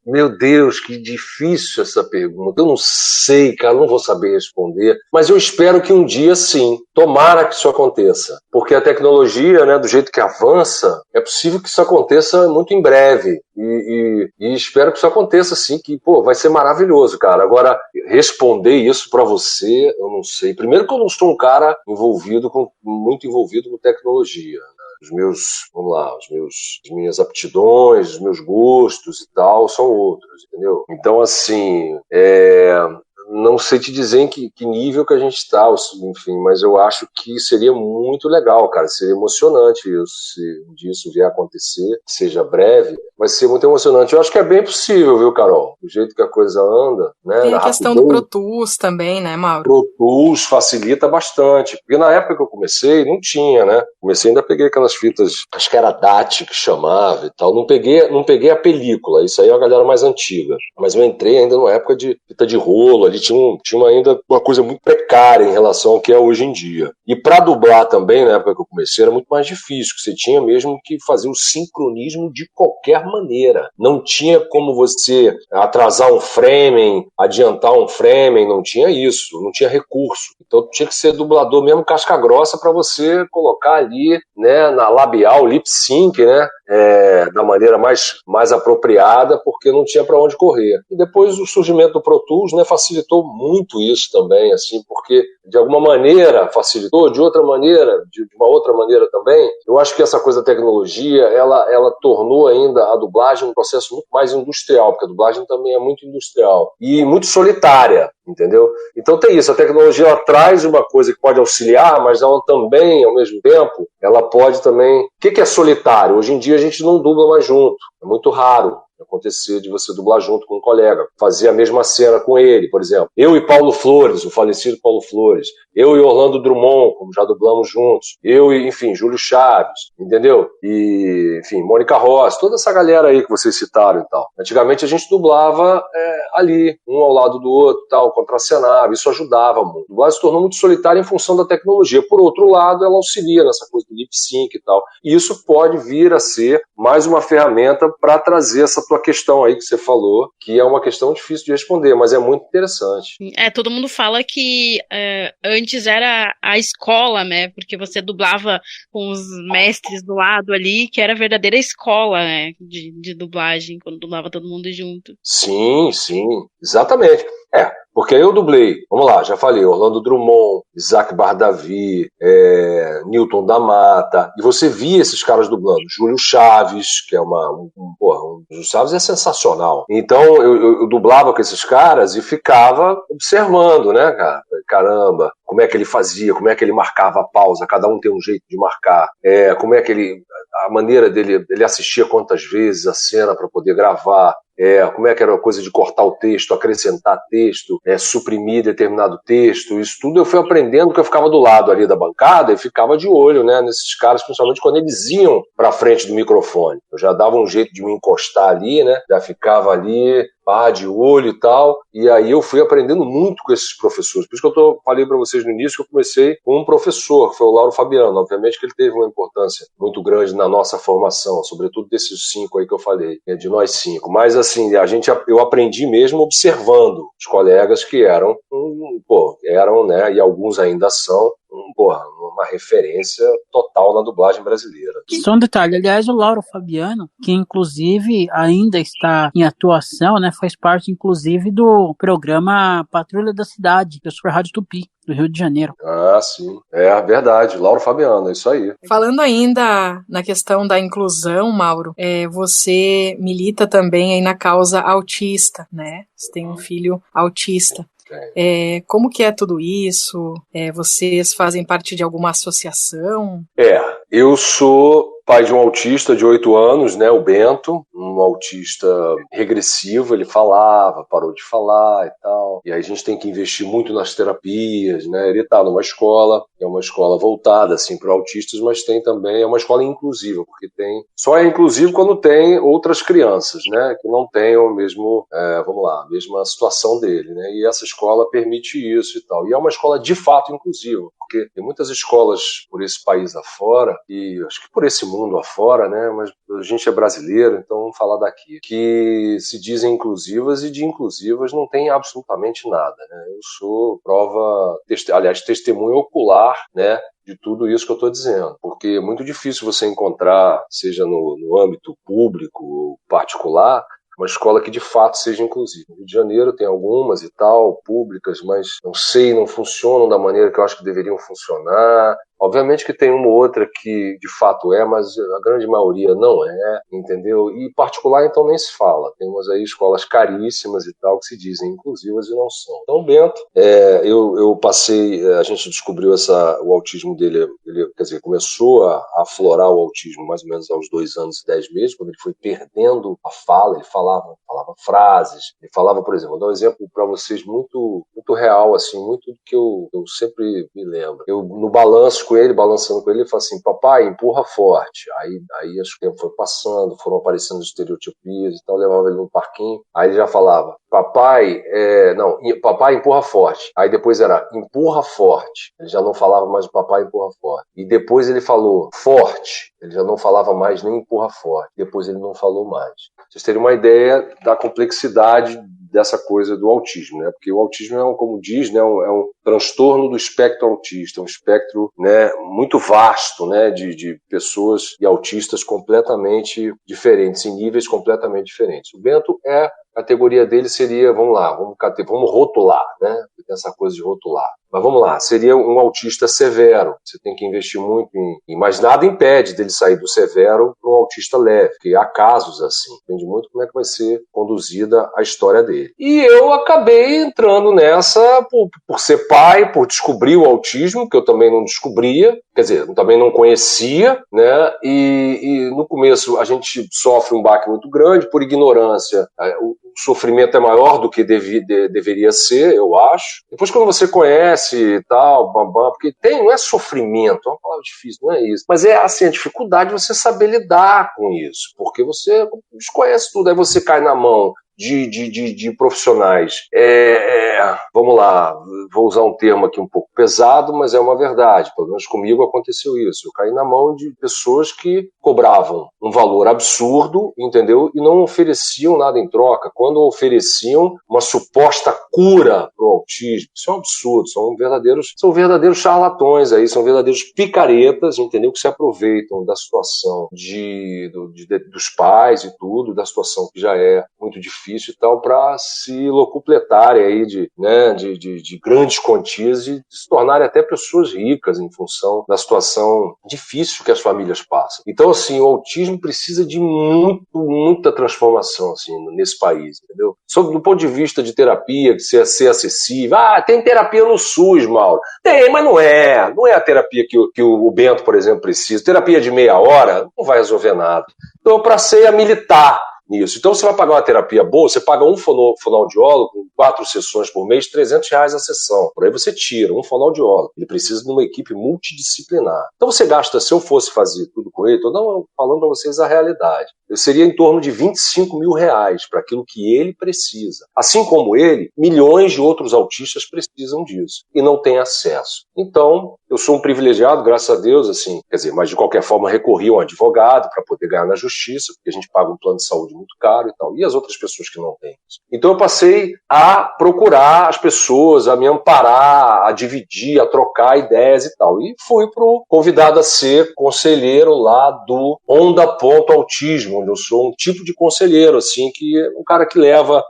[SPEAKER 2] Meu Deus, que difícil essa pergunta. Eu não sei, cara, não vou saber responder. Mas eu espero que um dia, sim, tomara que isso aconteça. Porque a tecnologia, né, do jeito que avança, é possível que isso aconteça muito em breve. E espero que isso aconteça, sim, que, pô, vai ser maravilhoso, cara. Agora, responder isso pra você, eu não sei. Primeiro que eu não sou um cara muito envolvido com tecnologia. As minhas aptidões, os meus gostos e tal são outros, entendeu? Então, assim, não sei te dizer em que nível que a gente está, enfim, mas eu acho que seria muito legal, cara, seria emocionante isso, se um dia isso vier a acontecer, que seja breve, vai ser muito emocionante. Eu acho que é bem possível, viu, Carol? Do jeito que a coisa anda, né?
[SPEAKER 1] Tem a questão do Pro Tools também, né, Mauro?
[SPEAKER 2] Pro Tools facilita bastante, porque na época que eu comecei, não tinha, né? Comecei, ainda peguei aquelas fitas, acho que era DAT que chamava e tal, não peguei a película, isso aí é a galera mais antiga, mas eu entrei ainda numa época de fita de rolo, ali tinha ainda uma coisa muito precária em relação ao que é hoje em dia. E para dublar também, na época que eu comecei, era muito mais difícil, que você tinha mesmo que fazer o sincronismo de qualquer maneira. Não tinha como você atrasar um framing, adiantar um framing, não tinha isso, não tinha recurso. Então tinha que ser dublador mesmo casca grossa para você colocar ali, né, na labial, lip sync, né, da maneira mais apropriada, porque não tinha para onde correr. E depois o surgimento do Pro Tools, né, facilitou muito isso também, assim, porque de alguma maneira facilitou, de outra maneira, de uma outra maneira também. Eu acho que essa coisa da tecnologia, ela tornou ainda a dublagem um processo muito mais industrial, porque a dublagem também é muito industrial e muito solitária, entendeu? Então tem isso, a tecnologia ela traz uma coisa que pode auxiliar, mas ela também, ao mesmo tempo, ela pode também... O que é solitário? Hoje em dia a gente não dubla mais junto, é muito raro acontecer de você dublar junto com um colega, fazer a mesma cena com ele, por exemplo. Eu e Paulo Flores, o falecido Paulo Flores, eu e Orlando Drummond, como já dublamos juntos, eu e, enfim, Júlio Chaves, entendeu? E, enfim, Mônica Rossi, toda essa galera aí que vocês citaram e tal. Antigamente a gente dublava ali, um ao lado do outro, tal, contracenava, isso ajudava muito. A dublagem se tornou muito solitária em função da tecnologia. Por outro lado, ela auxilia nessa coisa do lip sync e tal. E isso pode vir a ser mais uma ferramenta para trazer essa tua questão aí que você falou, que é uma questão difícil de responder, mas é muito interessante.
[SPEAKER 4] Todo mundo fala que antes era a escola, né? Porque você dublava com os mestres do lado ali, que era a verdadeira escola, né? De dublagem, quando dublava todo mundo junto.
[SPEAKER 2] Sim, exatamente. Porque eu dublei, vamos lá, já falei, Orlando Drummond, Isaac Bardavi, Newton da Mata, e você via esses caras dublando. Júlio Chaves, que é Júlio Chaves é sensacional. Então eu dublava com esses caras e ficava observando, né, cara? Caramba, como é que ele fazia, como é que ele marcava a pausa, cada um tem um jeito de marcar, como é que a maneira dele, ele assistia quantas vezes a cena para poder gravar, como é que era a coisa de cortar o texto, acrescentar texto, suprimir determinado texto, isso tudo eu fui aprendendo, que eu ficava do lado ali da bancada e ficava de olho, né, nesses caras, principalmente quando eles iam para frente do microfone. Eu já dava um jeito de me encostar ali, né, já ficava ali, de olho e tal, e aí eu fui aprendendo muito com esses professores. Por isso que eu falei para vocês no início que eu comecei com um professor, que foi o Lauro Fabiano. Obviamente que ele teve uma importância muito grande na nossa formação, sobretudo desses 5 aí que eu falei, de nós 5. Mas assim, eu aprendi mesmo observando os colegas que eram, né, e alguns ainda são, uma referência total na dublagem brasileira.
[SPEAKER 3] Só um detalhe, aliás, o Lauro Fabiano, que inclusive ainda está em atuação, né, faz parte inclusive do programa Patrulha da Cidade, da Super Rádio Tupi, do Rio de Janeiro.
[SPEAKER 2] Ah, sim, é verdade, Lauro Fabiano, é isso aí.
[SPEAKER 1] Falando ainda na questão da inclusão, Mauro, você milita também aí na causa autista, né? Você tem um filho autista. Como que é tudo isso? Vocês fazem parte de alguma associação?
[SPEAKER 2] Eu sou pai de um autista de 8 anos, né, o Bento, um autista regressivo, ele falava, parou de falar e tal, e aí a gente tem que investir muito nas terapias, né, ele está numa escola, é uma escola voltada, assim, para autistas, mas tem também, é uma escola inclusiva, porque só é inclusivo quando tem outras crianças, né, que não tenham o mesmo, a mesma situação dele, né, e essa escola permite isso e tal, e é uma escola de fato inclusiva, porque tem muitas escolas por esse país afora, e acho que por esse mundo afora, né? Mas a gente é brasileiro, então vamos falar daqui, que se dizem inclusivas e de inclusivas não tem absolutamente nada, né? Eu sou testemunha ocular, né, de tudo isso que eu estou dizendo, porque é muito difícil você encontrar, seja no âmbito público ou particular, uma escola que de fato seja inclusiva. No Rio de Janeiro tem algumas e tal, públicas, mas não funcionam da maneira que eu acho que deveriam funcionar. Obviamente que tem uma ou outra que de fato mas a grande maioria não entendeu? E particular então nem se fala. Tem umas aí escolas caríssimas e tal que se dizem inclusivas e não são. Então Bento, eu passei, a gente descobriu o autismo dele, quer dizer, começou a aflorar o autismo mais ou menos aos 2 anos e 10 meses, quando ele foi perdendo a fala, ele falava frases, ele falava, por exemplo, vou dar um exemplo para vocês muito, muito real, assim, muito do que eu sempre me lembro. Eu no balançando com ele, ele fala assim: papai, empurra forte. Aí acho que o tempo foi passando, foram aparecendo estereotipias e tal, levava ele no parquinho, aí ele já falava: papai, papai empurra forte. Aí depois era empurra forte. Ele já não falava mais o papai empurra forte. E depois ele falou forte. Ele já não falava mais nem empurra forte. Depois ele não falou mais. Vocês terem uma ideia da complexidade dessa coisa do autismo, né? Porque o autismo como diz, né, é um transtorno do espectro autista, um espectro, né, muito vasto, né, de pessoas e autistas completamente diferentes, em níveis completamente diferentes. O Bento a categoria dele seria, vamos rotular, né? Tem essa coisa de rotular. Mas vamos lá, seria um autista severo. Você tem que investir muito mas nada impede dele sair do severo para um autista leve, porque há casos assim. Depende muito como é que vai ser conduzida a história dele. E eu acabei entrando nessa por ser pai, por descobrir o autismo, que eu também não descobria, quer dizer, também não conhecia, né? E no começo a gente sofre um baque muito grande por ignorância. O sofrimento é maior do que deveria ser, eu acho. Depois, quando você conhece e tal, porque não é sofrimento, é uma palavra difícil, não é isso. Mas é assim, a dificuldade de você saber lidar com isso, porque você desconhece tudo, aí você cai na mão de profissionais. Vamos lá, vou usar um termo aqui um pouco pesado, mas é uma verdade. Pelo menos comigo aconteceu isso. Eu caí na mão de pessoas que cobravam um valor absurdo, entendeu? E não ofereciam nada em troca. Quando ofereciam uma suposta cura para o autismo, isso é um absurdo. São verdadeiros charlatões aí, são verdadeiros picaretas, entendeu? Que se aproveitam da situação dos pais e tudo, da situação que já é muito difícil e tal, para se locupletarem aí de grandes quantias e se tornarem até pessoas ricas em função da situação difícil que as famílias passam. Então, assim, o autismo precisa de muita transformação, assim, nesse país, entendeu? Do ponto de vista de terapia, de ser acessível. Tem terapia no SUS, Mauro. Tem, mas não é a terapia que o Bento, por exemplo, precisa. Terapia de meia hora não vai resolver nada. Então, eu passei a militar nisso. Então você vai pagar uma terapia boa, você paga um fonoaudiólogo com 4 sessões por mês, R$300 a sessão. Por aí você tira um fonoaudiólogo. Ele precisa de uma equipe multidisciplinar. Então você gasta, se eu fosse fazer tudo com ele, estou falando para vocês a realidade, seria em torno de R$25 mil para aquilo que ele precisa. Assim como ele, milhões de outros autistas precisam disso e não têm acesso. Então, eu sou um privilegiado, graças a Deus, assim, quer dizer, mas de qualquer forma recorri a um advogado para poder ganhar na justiça, porque a gente paga um plano de saúde muito caro e tal, e as outras pessoas que não têm isso. Então eu passei a procurar as pessoas, a me amparar, a dividir, a trocar ideias e tal, e fui convidado a ser conselheiro lá do Onda Ponto Autismo, onde eu sou um tipo de conselheiro, assim, que é um cara que leva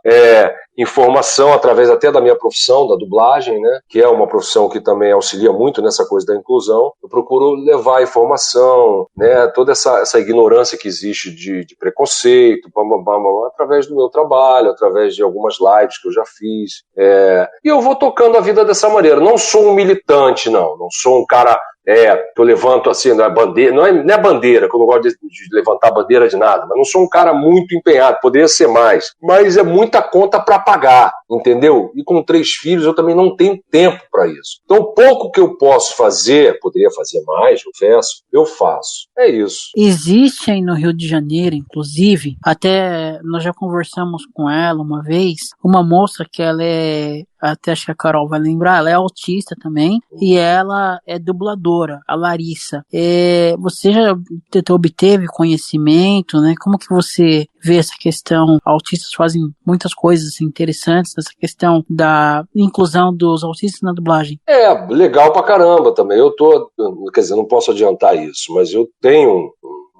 [SPEAKER 2] informação através até da minha profissão, da dublagem, né, que é uma profissão que também auxilia muito nessa coisa da inclusão. Eu procuro levar informação, né, toda essa ignorância que existe de preconceito, através do meu trabalho, através de algumas lives que eu já fiz. E eu vou tocando a vida dessa maneira. Não sou um militante, não sou um cara que eu levanto assim, não é bandeira, que eu não gosto de levantar bandeira de nada, mas não sou um cara muito empenhado, poderia ser mais, mas é muita conta para pagar, entendeu? E com 3 filhos eu também não tenho tempo para isso. Então o pouco que eu posso fazer, poderia fazer mais, confesso, eu faço. É isso.
[SPEAKER 3] Existe aí no Rio de Janeiro, inclusive, até nós já conversamos com ela uma vez, uma moça que ela até acho que a Carol vai lembrar, ela é autista também, e ela é dubladora, a Larissa. Você já obteve conhecimento, né? Como que você vê essa questão? Autistas fazem muitas coisas interessantes nessa questão da inclusão dos autistas na dublagem.
[SPEAKER 2] Legal pra caramba também. Quer dizer, não posso adiantar isso, mas eu tenho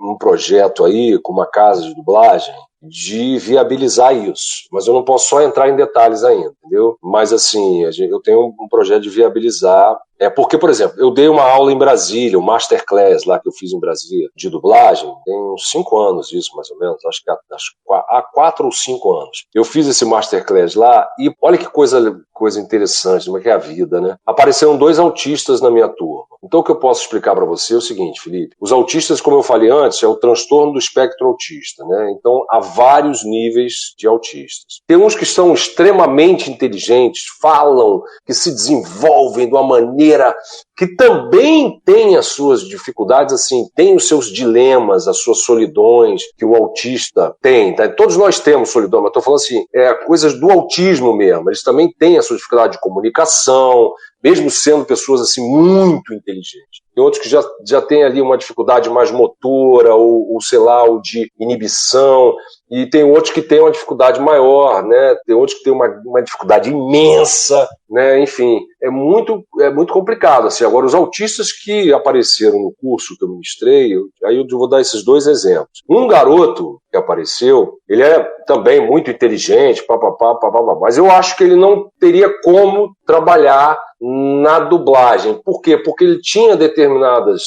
[SPEAKER 2] um projeto aí com uma casa de dublagem de viabilizar isso, mas eu não posso só entrar em detalhes ainda, entendeu? Mas assim, eu tenho um projeto de viabilizar, porque, por exemplo, eu dei uma aula em Brasília, um masterclass lá que eu fiz em Brasília, de dublagem, tem uns 5 anos isso, mais ou menos, acho que há 4 ou 5 anos. Eu fiz esse masterclass lá e olha que coisa interessante, como é que é a vida, né? Apareceram 2 autistas na minha turma. Então o que eu posso explicar para você é o seguinte, Felipe, os autistas, como eu falei antes, é o transtorno do espectro autista, né? Então há vários níveis de autistas. Tem uns que são extremamente inteligentes, falam, que se desenvolvem de uma maneira que também tem as suas dificuldades, assim, tem os seus dilemas, as suas solidões que o autista tem, tá? Todos nós temos solidão, mas estou falando assim, coisas do autismo mesmo, eles também têm a sua dificuldade de comunicação, mesmo sendo pessoas assim muito inteligentes. Tem outros que já têm ali uma dificuldade mais motora, ou sei lá, ou de inibição, e tem outros que têm uma dificuldade maior, né? Tem outros que têm uma dificuldade imensa, né? Enfim, é muito complicado. Assim. Agora, os autistas que apareceram no curso que eu ministrei, aí eu vou dar esses 2 exemplos. Um garoto que apareceu, ele é também muito inteligente, mas eu acho que ele não teria como trabalhar na dublagem. Por quê? Porque ele tinha determinadas,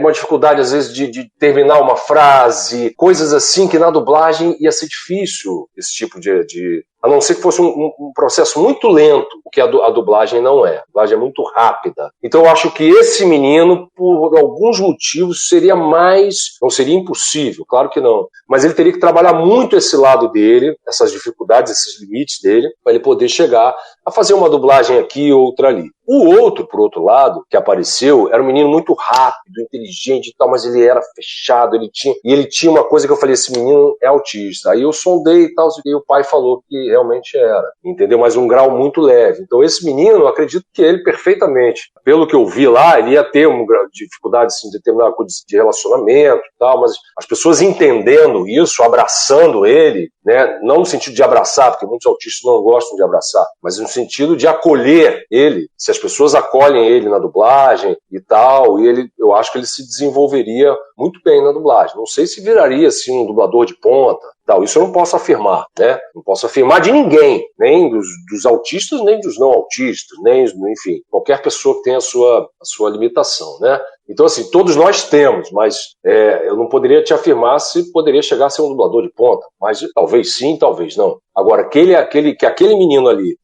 [SPEAKER 2] uma dificuldade às vezes de terminar uma frase, coisas assim que na dublagem ia ser difícil, esse tipo de a não ser que fosse um processo muito lento, o que a dublagem não é. A dublagem é muito rápida. Então eu acho que esse menino, por alguns motivos, seria não seria impossível, claro que não, mas ele teria que trabalhar muito esse lado dele, essas dificuldades, esses limites dele, para ele poder chegar a fazer uma dublagem aqui, outra ali. O outro, por outro lado, que apareceu, era um menino muito rápido, inteligente e tal, mas ele era fechado, ele tinha uma coisa que eu falei, esse menino é autista. Aí eu sondei e tal, e o pai falou que realmente era, entendeu? Mas um grau muito leve. Então esse menino, eu acredito que ele perfeitamente, pelo que eu vi lá, ele ia ter um grau de dificuldade assim, de determinada coisa de relacionamento e tal, mas as pessoas entendendo isso, abraçando ele, né? Não no sentido de abraçar, porque muitos autistas não gostam de abraçar, mas no sentido de acolher ele. Se as pessoas acolhem ele na dublagem e tal, e eu acho que ele se desenvolveria muito bem na dublagem. Não sei se viraria assim um dublador de ponta, tal. Isso eu não posso afirmar, né? Não posso afirmar de ninguém, nem dos autistas, nem dos não autistas, nem, enfim, qualquer pessoa que tenha a sua limitação, né? Então, assim, todos nós temos, mas eu não poderia te afirmar se poderia chegar a ser um dublador de ponta, mas talvez sim, talvez não. Agora, aquele menino ali,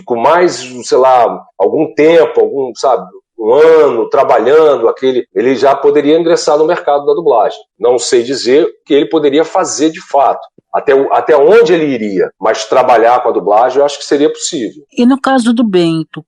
[SPEAKER 2] com mais, sei lá, algum tempo, sabe, um ano trabalhando, ele já poderia ingressar no mercado da dublagem. Não sei dizer o que ele poderia fazer de fato. Até onde ele iria, mas trabalhar com a dublagem eu acho que seria possível.
[SPEAKER 3] E no caso do Bento,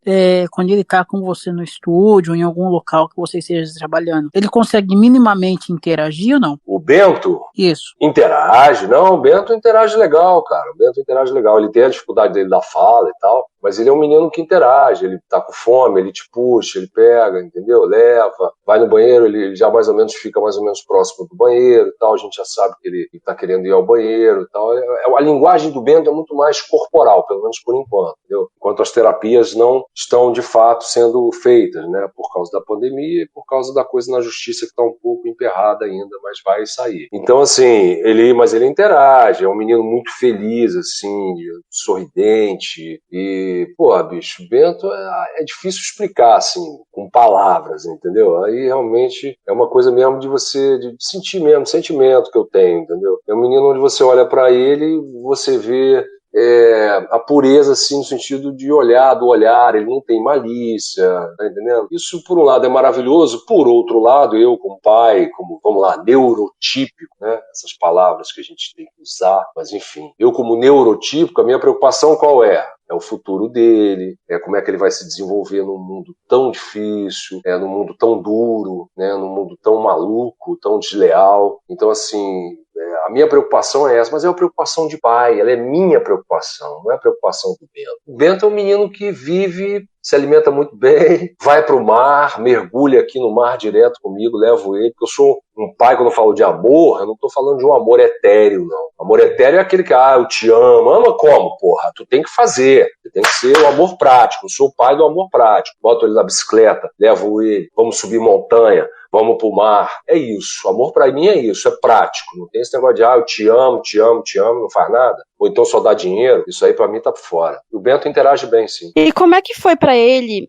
[SPEAKER 3] quando ele está com você no estúdio, em algum local que você esteja trabalhando, ele consegue minimamente interagir ou não?
[SPEAKER 2] O Bento?
[SPEAKER 3] Isso.
[SPEAKER 2] Interage? Não, o Bento interage legal, cara. O Bento interage legal. Ele tem a dificuldade dele da fala e tal, mas ele é um menino que interage. Ele tá com fome, ele te puxa, ele pega, entendeu? Leva, vai no banheiro, ele já mais ou menos fica mais ou menos próximo do banheiro e tal. A gente já sabe que ele tá querendo ir ao banheiro. Tal. A linguagem do Bento é muito mais corporal, pelo menos por enquanto, entendeu? Enquanto as terapias não estão de fato sendo feitas, né? Por causa da pandemia e por causa da coisa na justiça que está um pouco emperrada ainda, mas vai sair. Então, assim, mas ele interage, é um menino muito feliz, assim, sorridente e, bicho, Bento é difícil explicar, assim, com palavras, entendeu? Aí realmente é uma coisa mesmo de sentir mesmo, sentimento que eu tenho, entendeu? É um menino onde você olha para ele, você vê a pureza, assim, no sentido do olhar, ele não tem malícia, tá entendendo? Isso, por um lado, é maravilhoso, por outro lado, eu, como pai, como, vamos lá, neurotípico, né? Essas palavras que a gente tem que usar, mas enfim, eu, como neurotípico, a minha preocupação qual é? É o futuro dele, como é que ele vai se desenvolver num mundo tão difícil, num mundo tão duro, né, num mundo tão maluco, tão desleal. Então, assim, a minha preocupação é essa, mas é uma preocupação de pai, ela é minha preocupação, não é a preocupação do Bento. O Bento é um menino que vive, se alimenta muito bem, vai para o mar, mergulha aqui no mar direto comigo, levo ele, porque eu sou um pai, quando eu falo de amor, eu não estou falando de um amor etéreo, não. Amor etéreo é aquele que, eu te amo. Ama como, porra? Tu tem que fazer. Tem que ser o amor prático. Eu sou o pai do amor prático. Boto ele na bicicleta, levo ele, vamos subir montanha, vamos pro mar. É isso. Amor pra mim é isso, é prático. Não tem esse negócio de, eu te amo, te amo, te amo, não faz nada. Ou então só dá dinheiro. Isso aí pra mim tá por fora. E o Bento interage bem, sim.
[SPEAKER 4] E como é que foi pra ele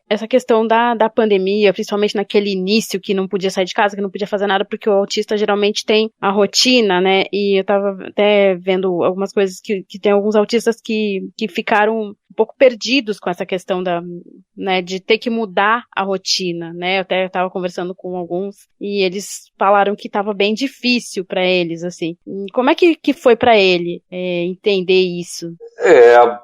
[SPEAKER 4] essa questão da pandemia, principalmente naquele início que não podia sair de casa, que não podia fazer nada, porque o autista geralmente tem a rotina, né? E eu tava até vendo algumas coisas que tem alguns autistas que ficaram um pouco perdidos com essa questão né, de ter que mudar a rotina, né? Eu até estava conversando com alguns e eles falaram que estava bem difícil para eles, assim. Como é que foi para ele entender isso?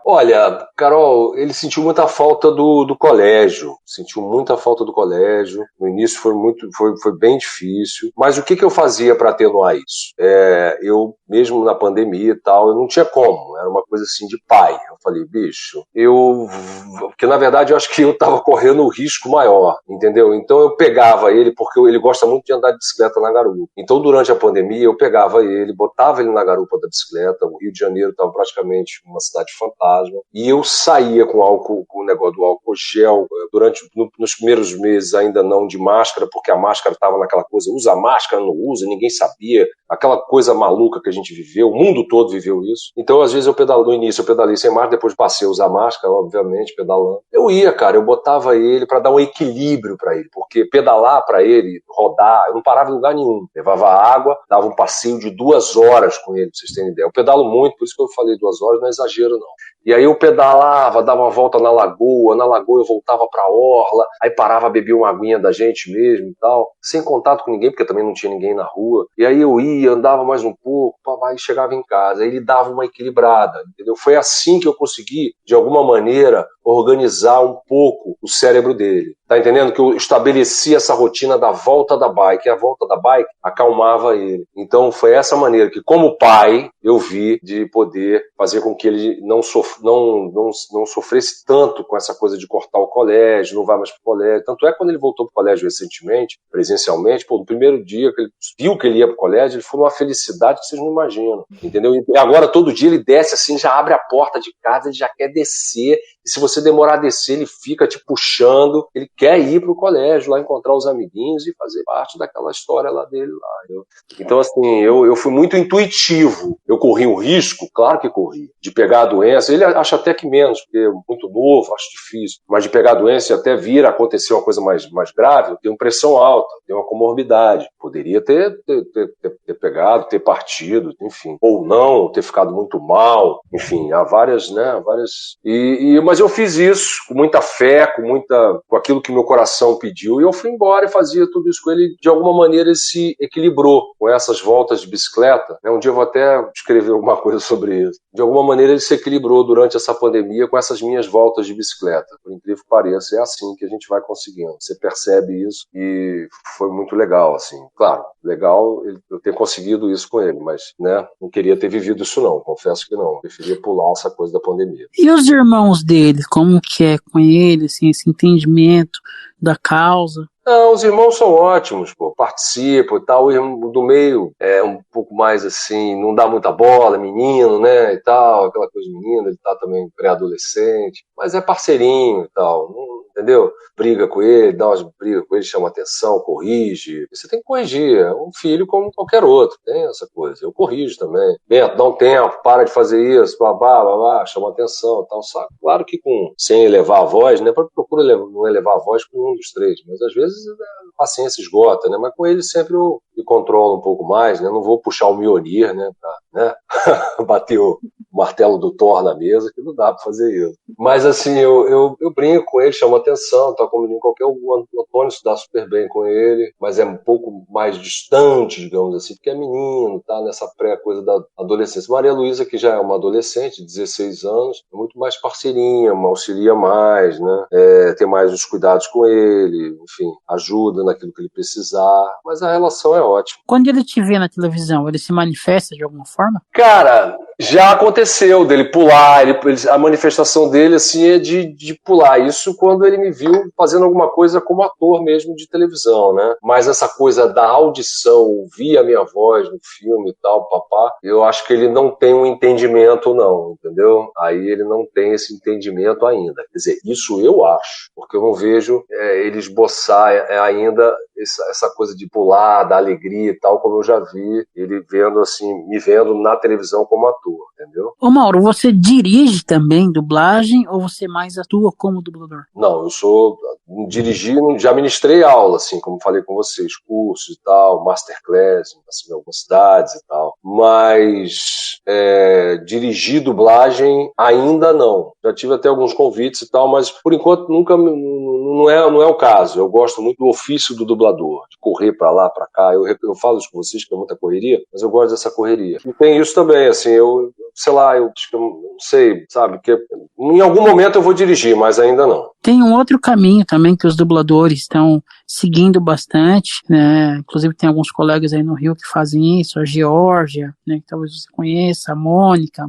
[SPEAKER 2] Olha, Carol, ele sentiu muita falta do colégio, sentiu muita falta do colégio. No início foi bem difícil. Mas o que eu fazia para atenuar isso? Eu, mesmo na pandemia e tal, eu não tinha como. Era uma coisa assim de pai. Eu falei, bicho, porque na verdade eu acho que eu estava correndo um risco maior, entendeu? Então eu pegava ele, porque ele gosta muito de andar de bicicleta na garupa. Então durante a pandemia eu pegava ele, botava ele na garupa da bicicleta. O Rio de Janeiro estava praticamente uma cidade fantasma, e eu saía com o negócio do álcool gel, nos primeiros meses ainda não de máscara, porque a máscara estava naquela coisa, usa máscara, não usa, ninguém sabia, aquela coisa maluca que a gente viveu, o mundo todo viveu isso. Então às vezes no início eu pedalei sem máscara, depois passei a usar máscara, obviamente, pedalando. Eu botava ele para dar um equilíbrio para ele, porque pedalar para ele, rodar, eu não parava em lugar nenhum, levava água, dava um passeio de 2 horas com ele, pra vocês terem ideia. Eu pedalo muito, por isso que eu falei 2 horas, não é exagero não. E aí eu pedalava, dava uma volta na lagoa eu voltava pra orla, aí parava, bebia uma aguinha da gente mesmo e tal, sem contato com ninguém, porque também não tinha ninguém na rua. E aí eu ia, andava mais um pouco, aí chegava em casa, aí ele dava uma equilibrada, entendeu? Foi assim que eu consegui, de alguma maneira, organizar um pouco o cérebro dele. Tá entendendo? Que eu estabeleci essa rotina da volta da bike, e a volta da bike acalmava ele. Então foi essa maneira que, como pai, eu vi de poder fazer com que ele não sofresse tanto com essa coisa de cortar o colégio, não vai mais pro colégio. Tanto é que quando ele voltou pro colégio recentemente, presencialmente, no primeiro dia que ele viu que ele ia pro colégio, ele foi uma felicidade que vocês não imaginam, entendeu? E agora todo dia ele desce assim, já abre a porta de casa, ele já quer descer, e se você demorar a descer, ele fica te puxando, ele quer ir pro colégio, lá encontrar os amiguinhos e fazer parte daquela história lá dele. Então, assim, eu fui muito intuitivo. Eu corri um risco, claro que corri, de pegar a doença. Ele acha até que menos, porque é muito novo, acho difícil. Mas de pegar a doença e até vir a acontecer uma coisa mais grave, eu tenho pressão alta, tenho uma comorbidade. Poderia ter pegado, ter partido, enfim. Ou não, ter ficado muito mal. Enfim, há várias, né? Mas eu fiz isso com muita fé, com aquilo que meu coração pediu, e eu fui embora e fazia tudo isso com ele. De alguma maneira ele se equilibrou com essas voltas de bicicleta. Um dia eu vou até escrever alguma coisa sobre isso. De alguma maneira ele se equilibrou durante essa pandemia com essas minhas voltas de bicicleta. Por incrível que pareça, é assim que a gente vai conseguindo. Você percebe isso e foi muito legal, assim. Claro, legal eu ter conseguido isso com ele, mas, né, não queria ter vivido isso não, confesso que não. Eu preferia pular essa coisa da pandemia.
[SPEAKER 3] E os irmãos dele, como que é com ele, assim, esse entendimento da causa?
[SPEAKER 2] Não, os irmãos são ótimos, participam e tal. O irmão do meio é um pouco mais assim, não dá muita bola, menino, né, e tal, aquela coisa de menino, ele tá também pré-adolescente, mas é parceirinho e tal, entendeu? Briga com ele, dá umas brigas com ele, chama atenção, corrige. Você tem que corrigir, é um filho como qualquer outro, tem essa coisa. Eu corrijo também. Bento, dá um tempo, para de fazer isso, babá, chama atenção e tal, sabe? Claro que sem elevar a voz, né, procura não elevar a voz com um dos três, mas às vezes a paciência esgota, né? Mas com ele sempre eu me controlo um pouco mais, né? Não vou puxar o Mjolnir, né? Pra, né? Bater o martelo do Thor na mesa, que não dá pra fazer isso. Mas assim, eu brinco com ele, chamo atenção, tá como qualquer o Antônio se dá super bem com ele, mas é um pouco mais distante, digamos assim, porque é menino, tá nessa pré-coisa da adolescência. Maria Luísa, que já é uma adolescente, 16 anos, é muito mais parceirinha, auxilia mais, né? Tem mais os cuidados com ele, enfim, ajuda naquilo que ele precisar, mas a relação é ótima.
[SPEAKER 3] Quando ele te vê na televisão, ele se manifesta de alguma forma?
[SPEAKER 2] Cara, já aconteceu dele pular, a manifestação dele assim é de pular. Isso quando ele me viu fazendo alguma coisa como ator mesmo de televisão, né? Mas essa coisa da audição, ouvir a minha voz no filme e tal, papá, eu acho que ele não tem um entendimento não, entendeu? Aí ele não tem esse entendimento ainda. Quer dizer, isso eu acho, porque eu não vejo ele esboçar ainda essa coisa de pular, da alegria e tal, como eu já vi ele vendo assim, me vendo na televisão como ator, entendeu?
[SPEAKER 3] Ô Mauro, você dirige também dublagem ou você mais atua como dublador?
[SPEAKER 2] Não, eu sou dirigindo, já ministrei aula, assim, como falei com vocês, cursos e tal, masterclass, assim, em algumas cidades e tal, mas dirigir dublagem ainda não. Já tive até alguns convites e tal, mas por enquanto nunca, não é o caso. Eu gosto muito do ofício do dublador, de correr pra lá, pra cá. Eu falo isso com vocês, que é muita correria, mas eu gosto dessa correria. E tem isso também, assim, eu acho que eu não sei, sabe, que em algum momento eu vou dirigir, mas ainda não.
[SPEAKER 3] Tem um outro caminho também que os dubladores estão seguindo bastante, né? Inclusive tem alguns colegas aí no Rio que fazem isso, a Geórgia, né? Que talvez você conheça, a Mônica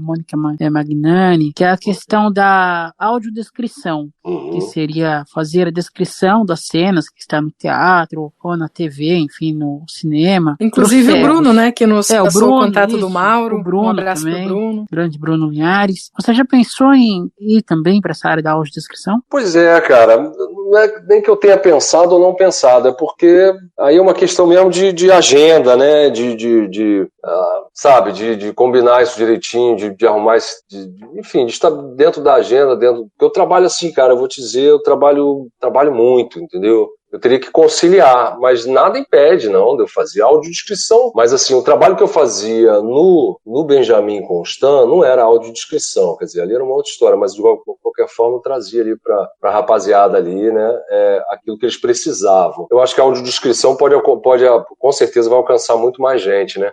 [SPEAKER 3] Magnani, que é a questão da audiodescrição, que seria fazer a descrição das cenas que está no teatro ou na TV, enfim, no cinema.
[SPEAKER 1] Inclusive o Bruno, né? Que nos passou o contato
[SPEAKER 3] isso,
[SPEAKER 1] do Mauro.
[SPEAKER 3] O Bruno
[SPEAKER 1] um abraço
[SPEAKER 3] também,
[SPEAKER 1] pro Bruno.
[SPEAKER 3] Grande Bruno Linhares. Você já pensou em ir também para essa área da audiodescrição?
[SPEAKER 2] Pois é, cara, não é nem que eu tenha pensado ou não pensado, é porque aí é uma questão mesmo de agenda, né, de combinar isso direitinho, de arrumar isso, enfim, de estar dentro da agenda, porque eu trabalho assim, cara, eu vou te dizer, eu trabalho muito, entendeu? Eu teria que conciliar, mas nada impede, não, de eu fazer audiodescrição. Mas, assim, o trabalho que eu fazia no Benjamin Constant não era audiodescrição, quer dizer, ali era uma outra história, mas de qualquer forma eu trazia ali para a rapaziada ali, né, aquilo que eles precisavam. Eu acho que a audiodescrição pode, com certeza, vai alcançar muito mais gente, né.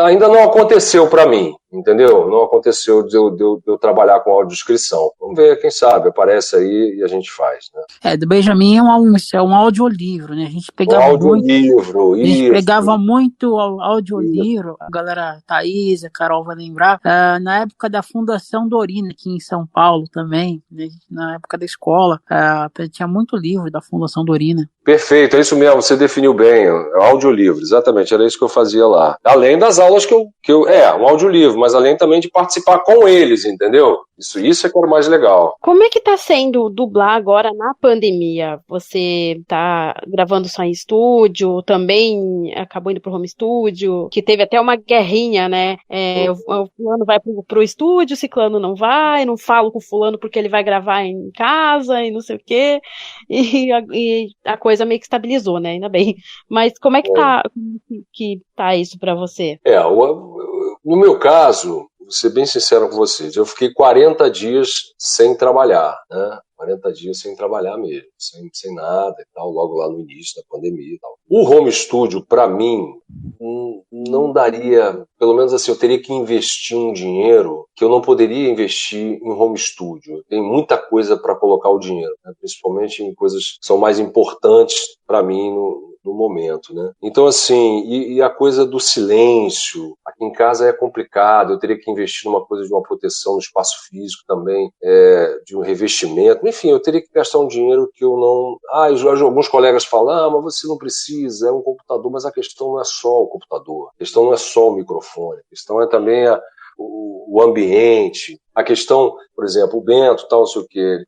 [SPEAKER 2] Ainda não aconteceu para mim. Entendeu? Não aconteceu de eu trabalhar com audiodescrição. Vamos ver, quem sabe, aparece aí e a gente faz, né?
[SPEAKER 3] Do Benjamin é um audiolivro, né? A gente pegava muito audiolivro, a galera Thaís, a Carol vai lembrar, na época da Fundação Dorina, aqui em São Paulo também, né? Na época da escola, tinha muito livro da Fundação Dorina.
[SPEAKER 2] Perfeito, é isso mesmo, você definiu bem, audiolivro, exatamente, era isso que eu fazia lá. Além das aulas que eu um audiolivro, mas além também de participar com eles, entendeu? Isso é que era o mais legal.
[SPEAKER 4] Como é que tá sendo dublar agora na pandemia? Você tá gravando só em estúdio, também acabou indo pro home studio, que teve até uma guerrinha, né? O fulano vai pro estúdio, o ciclano não vai, não falo com o fulano porque ele vai gravar em casa e não sei o quê, e a coisa meio que estabilizou, né? Ainda bem. Mas como é que tá isso pra você?
[SPEAKER 2] No meu caso, vou ser bem sincero com vocês, eu fiquei 40 dias sem trabalhar, né? 40 dias sem trabalhar mesmo, sem nada e tal, logo lá no início da pandemia e tal. O home studio, para mim, não daria, pelo menos assim, eu teria que investir um dinheiro que eu não poderia investir em home studio. Tem muita coisa para colocar o dinheiro, né? Principalmente em coisas que são mais importantes para mim no momento, né? Então, assim, e a coisa do silêncio, aqui em casa é complicado, eu teria que investir numa coisa de uma proteção no espaço físico também, de um revestimento, enfim, eu teria que gastar um dinheiro que eu não... alguns colegas falam, mas você não precisa, é um computador, mas a questão não é só o computador, a questão não é só o microfone, a questão é também o ambiente. A questão, por exemplo, o Bento, tal, não sei o que, ele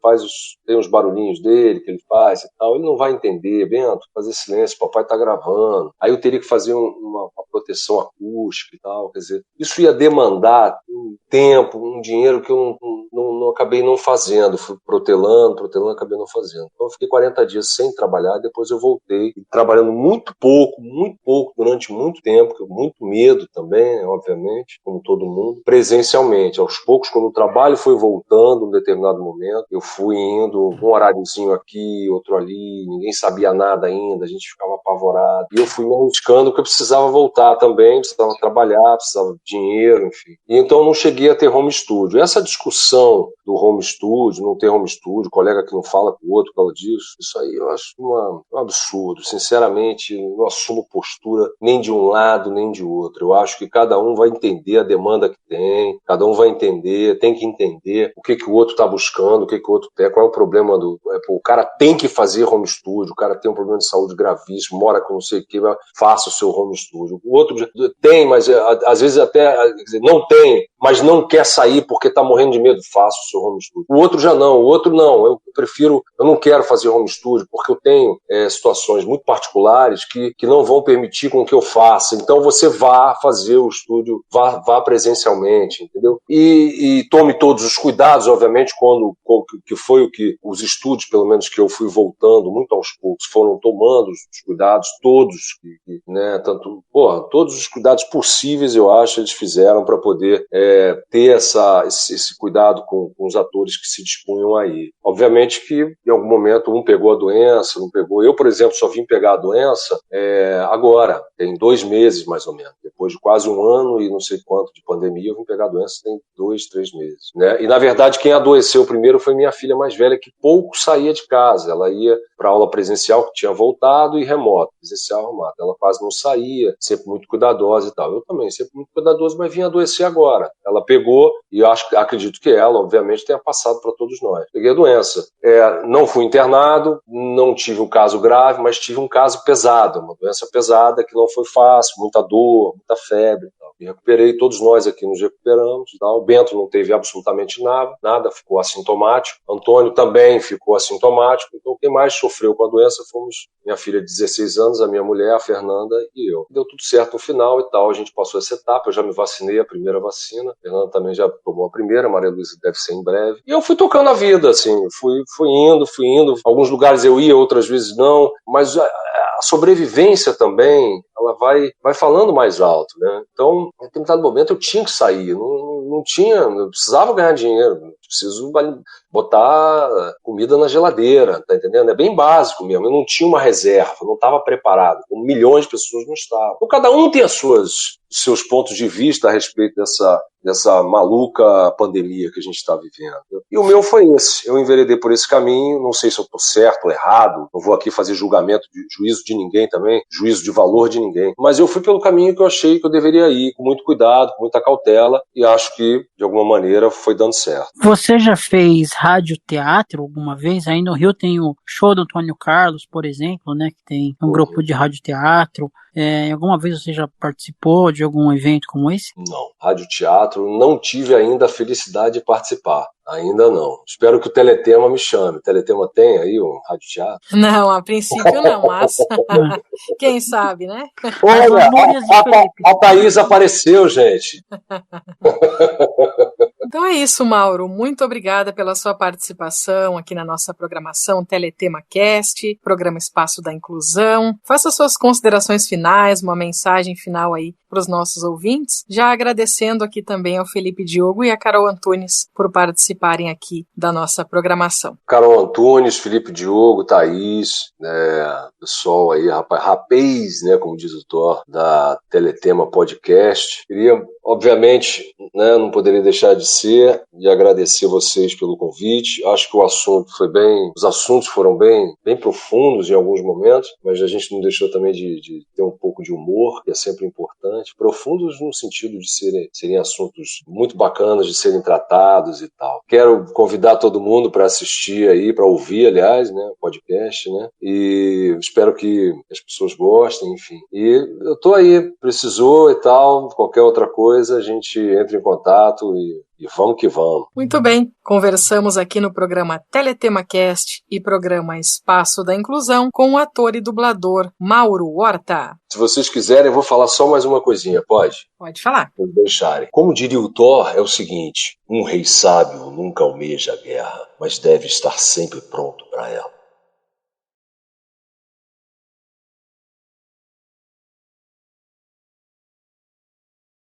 [SPEAKER 2] tem uns barulhinhos dele que ele faz e tal, ele não vai entender, Bento, fazer silêncio, papai tá gravando. Aí eu teria que fazer uma proteção acústica e tal, quer dizer, isso ia demandar um tempo, um dinheiro que eu não acabei não fazendo, fui protelando, acabei não fazendo. Então eu fiquei 40 dias sem trabalhar, depois eu voltei, trabalhando muito pouco, durante muito tempo, com muito medo também, obviamente, como todo mundo, presencialmente, aos poucos, quando o trabalho foi voltando em um determinado momento, eu fui indo, um horáriozinho aqui, outro ali, ninguém sabia nada ainda, a gente ficava apavorado, e eu fui me arriscando porque eu precisava voltar também, precisava trabalhar, precisava de dinheiro, enfim. E então eu não cheguei a ter home studio. Essa discussão do home studio, não ter home studio, colega que não fala com o outro por causa disso, isso aí eu acho um absurdo. Sinceramente, não assumo postura nem de um lado nem de outro. Eu acho que cada um vai entender a demanda que tem, cada um vai entender, tem que entender o que o outro está buscando, o que o outro quer, qual é o problema o cara tem que fazer home studio, o cara tem um problema de saúde gravíssimo, mora com não sei o que, faça o seu home studio. O outro tem, mas às vezes até não tem, mas não quer sair porque está morrendo de medo, faça o seu home studio. O outro já não, eu não quero fazer home studio porque eu tenho situações muito particulares que não vão permitir com que eu faça. Então você vá fazer o estúdio, vá presencialmente, entendeu? E tome todos os cuidados, obviamente, que foi o que os estúdios, pelo menos que eu fui voltando muito aos poucos, foram tomando os cuidados todos, né? Todos os cuidados possíveis, eu acho, eles fizeram para poder ter esse cuidado com os atores que se dispunham aí. Obviamente que em algum momento um pegou a doença, não pegou. Eu, por exemplo, só vim pegar a doença agora, tem 2 meses mais ou menos. Depois de quase 1 ano e não sei quanto de pandemia, eu vim pegar a doença tem 2, 3 meses. Né? E, na verdade, quem adoeceu primeiro foi minha filha mais velha, que pouco saía de casa. Ela ia para aula presencial, que tinha voltado, e remoto, presencial remoto. Ela quase não saía, sempre muito cuidadosa e tal. Eu também, sempre muito cuidadoso, mas vim adoecer agora. Ela pegou, e eu acredito que ela, obviamente, tenha passado para todos nós. Peguei a doença. Não fui internado, não tive um caso grave, mas tive um caso pesado, uma doença pesada que não foi fácil, muita dor, muita febre. Me recuperei, todos nós aqui nos recuperamos. Tal. O Bento não teve absolutamente nada, ficou assintomático. Antônio também ficou assintomático. Então quem mais sofreu com a doença fomos minha filha de 16 anos, a minha mulher, a Fernanda e eu. Deu tudo certo no final e tal, a gente passou essa etapa, eu já me vacinei, a primeira vacina. A Fernanda também já tomou a primeira, a Maria Luísa deve ser em breve. E eu fui tocando a vida, assim, fui indo. Alguns lugares eu ia, outras vezes não, mas a sobrevivência também, ela vai falando mais alto, né? Então, em determinado momento eu tinha que sair, não precisava ganhar dinheiro, preciso botar comida na geladeira, tá entendendo? É bem básico mesmo, eu não tinha uma reserva, não estava preparado, como milhões de pessoas não estavam. Então cada um tem os seus pontos de vista a respeito dessa maluca pandemia que a gente está vivendo. E o meu foi esse, eu enveredei por esse caminho, não sei se eu estou certo ou errado, não vou aqui fazer julgamento, juízo de ninguém também, juízo de valor de ninguém, mas eu fui pelo caminho que eu achei que eu deveria ir, com muito cuidado, com muita cautela, e acho que, de alguma maneira, foi dando certo.
[SPEAKER 3] Você já fez radioteatro alguma vez? Aí no Rio tem o show do Antônio Carlos, por exemplo, né, que tem um grupo de radioteatro. Alguma vez você já participou de algum evento como esse?
[SPEAKER 2] Não, radioteatro não tive ainda a felicidade de participar. Ainda não. Espero que o Teletema me chame. O Teletema tem aí um radioteatro?
[SPEAKER 1] Não, a princípio não, mas quem sabe, né?
[SPEAKER 2] Olha, a Thaís apareceu, gente.
[SPEAKER 1] Então é isso, Mauro. Muito obrigada pela sua participação aqui na nossa programação Teletema Cast, programa Espaço da Inclusão. Faça suas considerações finais, uma mensagem final aí para os nossos ouvintes, já agradecendo aqui também ao Felipe Diogo e a Carol Antunes por participarem aqui da nossa programação.
[SPEAKER 2] Carol Antunes, Felipe Diogo, Thaís, pessoal aí, rapaz, né, como diz o Thor, da Teletema Podcast. Queria, obviamente, não poderia deixar de agradecer vocês pelo convite. Acho que os assuntos foram bem profundos em alguns momentos, mas a gente não deixou também de ter um pouco de humor, que é sempre importante. Profundos no sentido de serem assuntos muito bacanas de serem tratados e tal. Quero convidar todo mundo para assistir aí, para ouvir, aliás, né, o podcast, né? E espero que as pessoas gostem, enfim. E eu tô aí, precisou e tal, qualquer outra coisa, a gente entra em contato e vamos que vamos.
[SPEAKER 1] Muito bem, conversamos aqui no programa Teletema Cast e programa Espaço da Inclusão com o ator e dublador Mauro Horta.
[SPEAKER 2] Se vocês quiserem, eu vou falar só mais uma coisinha, pode?
[SPEAKER 1] Pode falar.
[SPEAKER 2] Vou deixarem. Como diria o Thor, é o seguinte: um rei sábio nunca almeja a guerra, mas deve estar sempre pronto para ela.